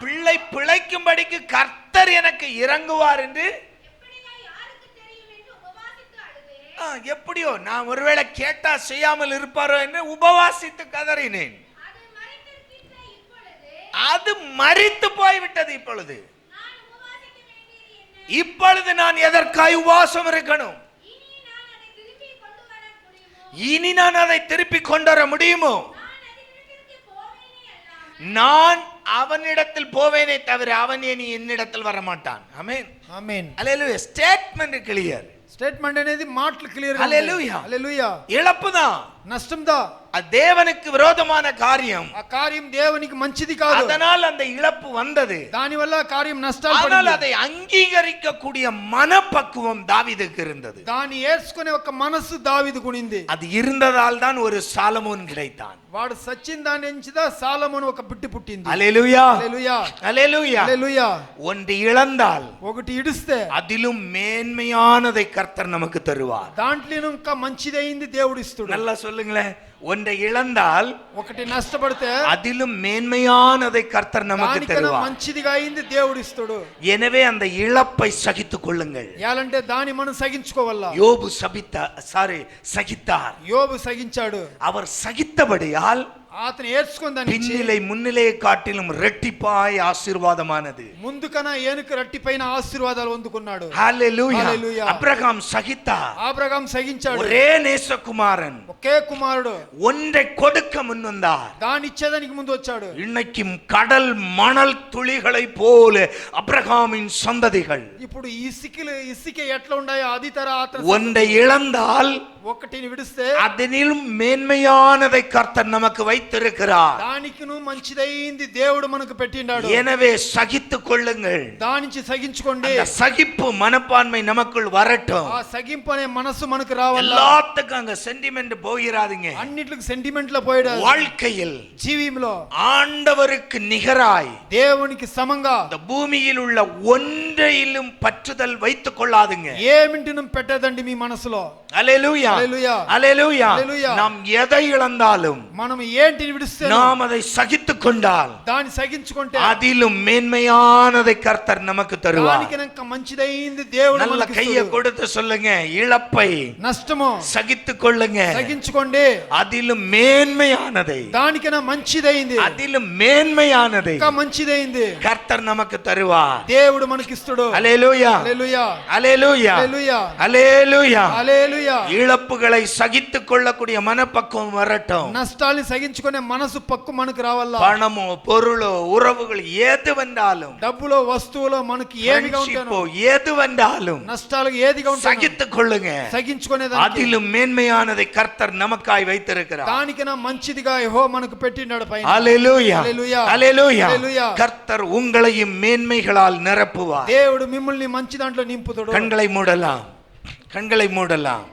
பிள்ளை பிழைக்கும்படிக்கு கர்த்தர் எனக்கு இறங்குவார் என்று எப்படியோ நான் ஒருவேளை கேட்டா செய்யாமல் இருப்பாரோ என்று உபவாசித்து கதறினேன். அது மரித்து போய்விட்டது. இப்பொழுது நான் எதற்காய் உபவாசம் இருக்கணும்? இனி நான் அதை திருப்பி கொண்டு வர முடியுமோ? நான் அவனிடத்தில் போவேனே தவிர அவன் இனி என்னிடத்தில் வர மாட்டான். Amen. Amen. Alleluia. Statement clear. Statement అనేది మాటలు క్లియర్. హల్లెలూయా. హల్లెలూయా. இழப்புதான், నష్టందా. அது தேவனுக்கு விரோதமான காரியம். ఆ కార్యం దేవునికి మంచిది కాదు. அதனால் அந்த இழப்பு வந்தது. దాని వల్ల కార్యం నష్టాలు ஆனால் పడింది. அதை அங்கீகரிக்க கூடிய மனப்பக்குவம் தாவீதுக்கு இருந்தது. దాన్ని ఏర్చుకునే ఒక మనసు దావీదుకు ఉండింది. அது இருந்ததால் தான் ஒரு சாலமோன் கிடைத்தான். వాడు సచ్చిన దాని నుంచిదా సాలొమోను ఒక బిడ్డ పుట్టింది. அல்லேலூயா. హల్లెలూయా. அல்லேலூயா. హల్లెలూయా. ஒன்று இழந்தால் ఒకటి ఇడిస్తే அதிலும் மேன்மையானதை கர்த்தர் நமக்கு தருவார். దాంట్లో ఇంకా మంచిదైంది దేవుడు ఇస్తాడు. நல்லா சொல்லுங்களேன். ஒன்று ஒன்றை இழந்தால் ఒకటి నష్టపడితే அதிலும் மேன்மையானதை கர்த்தர் நமக்கு దానికన్నా தருவார். మంచిదిగా అయింది దేవుడు ఇస్తాడు. எனவே அந்த இழப்பை சகித்துக் கொள்ளுங்கள். ఎలాంటే దాని మనం సగించుకోవాలా. யோபு சகித்தார். యోబు సగించాడు. அவர் சகித்தபடியால் అతను ఏడ్చుకొని దాన్ని பின்னிலை முன்னிலையை காட்டிலும் ரெட்டிப்பாய் ஆசீர்வாதமானது. ముందు కన్నా ఏనుక రెట్టిపైన ఆశీర్వాదాలు పొందుకున్నాడు. హల్లెలూయా. హల్లెలూయా. అబ్రహాం సகித்தார். అబ్రహాం సగించాడు. ஒரே நேசகுமாரன், ఒకే కుమారుడు ஒன்றை கொடுக்க முன்வந்தார். దాని ఇచ్చేదానికి ముందు వచ్చాడు. இன்னைக்கும் கடல் மணல் துளிகளை போல அப்ரஹாமின் சந்ததிகள் ఇప్పుడు ఇసుక ఎట్లా ఉన్నాయో అది తర అతను ஒன்றை இழந்தால் ఒకటిని విడిస్తే அதனிலும் மேன்மையானதை கர்த்தர் நமக்கு வைத்திருக்கிறார். దానికిను మంచిదైంది దేవుడు మనకు పెట్టినాడు. எனவே சகித்துக் கொள்ளுங்கள். దాని నుంచి సగించుకోండి. அந்த சகிப்பு மனப்பான்மை நமக்குள் வரட்டும். ఆ సగింపు అనే మనసు మనకు రావాలి. எல்லாத்துக்கும் அங்க சென்டிமெண்ட் போயிராதீங்க. అన్నిటికి సెంటిమెంట్ లో పోయడా. வாழ்க்கையில் జీవితంలో ஆண்டவருக்கு நிகராய் దేవునికి సమంగా இந்த பூமியில் உள்ள ஒன்றையிலும் பற்றுதல் வைத்துக் கொள்ளாதுங்க. ఏమింటిను పెట్టదండి మీ మనసులో. அல்லேலூயா. హల్లెలూయా. அல்லேலூயா. హల్లెలూయా. நாம் எதை இழந்தாலும் మనం ఏంటిని విడిస్తే நாம் அதை சகித்துக் கொண்டால் దాన్ని సగించుకుంటే அதிலும் மேன்மையானதை கர்த்தர் நமக்கு தருவார். దానికన్నా మంచిదైంది దేవుడు நல்ல మనకి கையை கொடுத்து சொல்லுங்க, இழப்பை నష్టము சகித்துக் கொள்ளுங்க. సగించుకోండి. அதிலும் மேன்மையானதை, దానికన్నా మంచిదైంది, அதிலும் மேன்மையானதை ఇంకా మంచిదైంది கர்த்தர் நமக்கு தருவார். దేవుడు మనకి ఇస్తాడు. அல்லேலூயா. హల్లెలూయా. அல்லேலூயா. హల్లెలూయా. அல்லேலூயா. హల్లెలూయా. இழப்புகளை சகித்துக் கொள்ளக்கூடிய மனப்பக்குவம் வரட்டும். నష్టాల్ని సగించుకునే మనసు పక్కు మనకు రావాలా. பணமோ பொருளோ உறவுகள் எது வந்தாலும், డబ్బులో వస్తువులో మనకి ఏమిగా ఉంటానో, எது வந்தாலும் నష్టాలకు ఏదిగా ఉంటానో சகித்துக் கொள்ளுங்க. సగించుకునేదానికి அதிலும் மேன்மையானதை கர்த்தர் நமக்காய் வைத்திருக்கிறார். దానికన్నా మంచిదిగా యెహోవా మనకు పెట్టినాడు పైన. ஹல்லேலூயா. హల్లెలూయా. ஹல்லேலூயா. హల్లెలూయా. கர்த்தர் உங்களையும் மேன்மைகளால் நிரப்புவார். దేవుడు మిమ్మల్ని మంచి దాంట్లో నింపుతాడు. கண்களை மூடலாம். கண்களை மூடலாம்.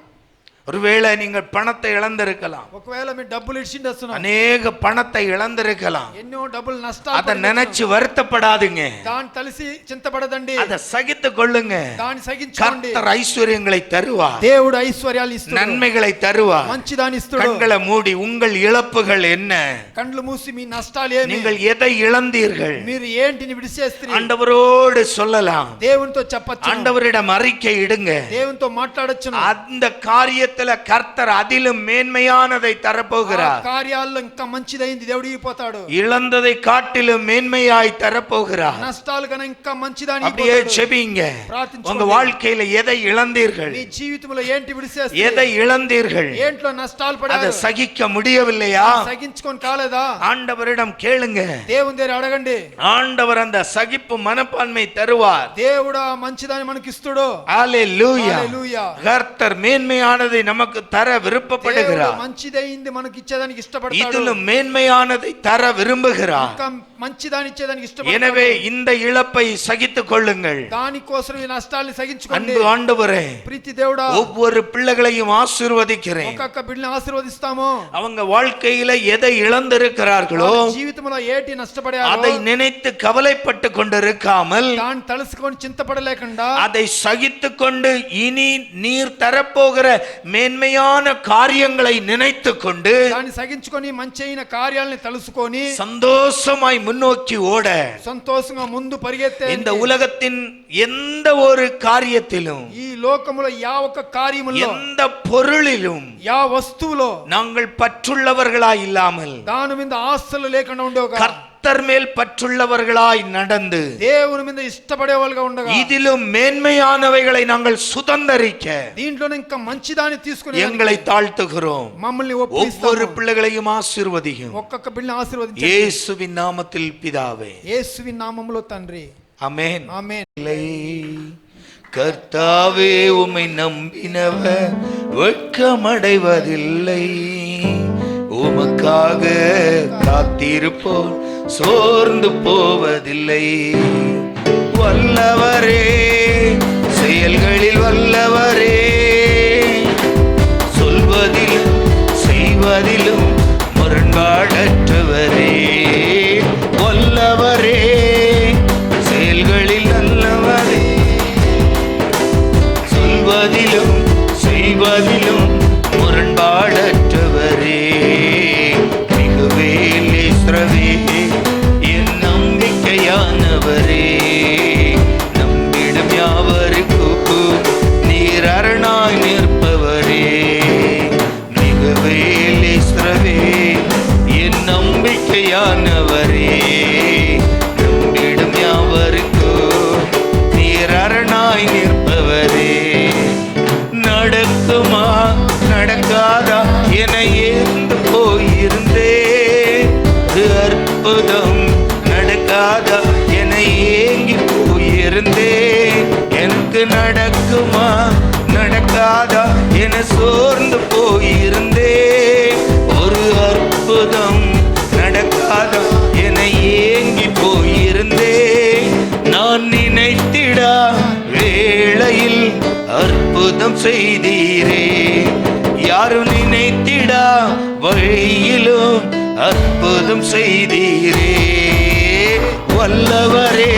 ஒருவேளை நீங்கள் பணத்தை இழந்திருக்கலாம். ఒకవేళ మీ డబ్బులు ఇడిచిండొస్తున్నా, அநேக பணத்தை இழந்திருக்கலாம். ఎన్నో డబ్బులు నష్టాలు அதை நினைச்சு வருத்தப்படாதீங்க. దాన్ని తలిసి చింతపడదండి. அதை సகித்துக் கொள்ளுங்க. దాన్ని సగించుకోండి. கர்த்தர் ஐஸ்வர்யங்களை தருவார். దేవుడు ఐశ్వర్యాలు ఇస్తాడు, நன்மைகளை தருவார். మంచి దాన్ని ఇస్తాడు. கண்களை மூடி உங்கள் இழப்புகள் என்ன, కండ్లు మూసి మీ నష్టాలు ఏమి, நீங்கள் எதை இழந்தீர்கள், మీరు ఏంటిని విడిచేస్తారు ஆண்டவரோடு சொல்லலாம். దేవునితో చెప్పొచ్చు, ஆண்டவரிடம் அறிக்கை இடுங்க. దేవునితో మాట్లాడొచ్చు. அந்த காரியத்தில் கர்த்தர் அதிலும் மேன்மையானதை தரப்போகிறார். కార్యాల్లో ఇంకా మంచిదైంది దేవుడు ఇవ్వపోతాడు. இழந்ததை காட்டிலும் மேன்மையாய் தரப்போகிறார். నష్టాలు కన్నా ఇంకా మంచిదాన్ని அப்படியே செபிங்க. உங்க வாழ்க்கையில எதை இழந்தீர்கள், మీ జీవితంలో ఏంటి విడిచేస్తారు, எதை இழந்தீர்கள், ఏంట్లో నష్టాలు அதை పడారు, சகிக்க முடியவில்லையா, సగించుకొని కాలేదా, ஆண்டவரிடம் கேளுங்க. దేవుని దగ్గర అడగండి. ஆண்டவர் அந்த சகிப்பு மனப்பான்மை தருவார். దేవుడు ఆ మంచిదాన్ని మనకి ఇస్తాడు. ஹல்லேலூயா. హల్లెలూయా. கர்த்தர் மேன்மையானதை நமக்கு தர விருப்பப்படுகிறார். మంచిదైంది మనకి ఇచ్చేదానికి ఇష్టపడతాడు. இதிலும் மேன்மையானதை தர விரும்புகிறார். ఇంకా మంచిదాన్ని ఇచ్చేదానికి ఇష్టపడతాడు. எனவே இந்த இழப்பை சகித்துக் கொள்ளுங்கள். దానికోసం ఈ నష్టాల్ని సగించుకోండి. அன்பு ஆண்டவரே, ప్రీతి దేవుడా, ஒவ்வொரு பிள்ளைகளையும் ஆசீர்வதிக்கிறேன். ఒక్కొక్క బిడ్డని ఆశీర్వదిస్తాము. அவங்க வாழ்க்கையில எதை இழந்திருக்கிறார்களோ జీవితంలో ఏటి నష్టపడారో அதை நினைத்து கவலைப்பட்டு கொண்டிருக்காமல் దాన్ని తలుసుకొని చింతపడలేకుండా அதை சகித்துக் கொண்டு இனி நீர் தரப்போகிற மேன்மையான காரியங்களை நினைத்து கொண்டு దాన్ని సగించుకొని మంచి అయిన కార్యాలని తలుసుకొని சந்தோஷமாய் முன்னோக்கி ஓட, సంతోషంగా ముందు పరిగెత్తే, இந்த உலகத்தின் எந்த ஒரு காரியத்திலும், ఈ లోకములో యా ఒక్క కార్యములో, எந்த பொருளிலும் యా వస్తువులో நாங்கள் பற்றுள்ளவர்களாய் இல்லாமல் దాని మీద ఆశలు లేకుండా ఉండేవారు, கர்த்தர் மேல் பற்றுள்ளவர்களாய் நடந்து దేవుని మీద ఇష్టపడే వాళ్ళుగా ఉండగా, இதிலும் மேன்மையானவைகளை நாங்கள் சுதந்தரிக்க దీంట్లోనే ఇంకా మంచిదాన్ని తీసుకుని எங்களை தாழ்த்துகிறோம். మమ్మల్ని ஒவ்வொரு ఒప్పిస్తాము. பிள்ளைகளையும் ஆசீர்வதியும். ఒక్కొక్క బిడ్డని ఆశీర్వదించండి. இயேசுவின் நாமத்தில் பிதாவே, యేసువి నామములో తండ్రి, ஆமென். ఆమేన్. கர்த்தாவே, உம்மை நம்பினவர் வெட்கமடைவதில்லை. உமக்காக காத்திருப்போர் சோர்ந்து போவதில்லை. வல்லவரே, செயல்களில் வல்லவரே, சொல்வதிலும் செய்வதிலும் முரண்பாடற்றவரே. வல்லவரே, செயல்களில் நல்லவரே, சொல்வதிலும் செய்வதிலும் முரண்பாடற்றவரே. அற்புதம் நடக்காதா என ஏங்கி போயிருந்தேன். எனக்கு நடக்குமா நடக்காதா என சோர்ந்து போயிருந்தேன். ஒரு அற்புதம் நடக்காதா என ஏங்கி போயிருந்தேன். நான் நினைத்திடா வேளையில் அற்புதம் செய்தீரே. யாரும் நினைத்திடா வழியிலும் அற்புதம் செய்தீரே. வல்லவரே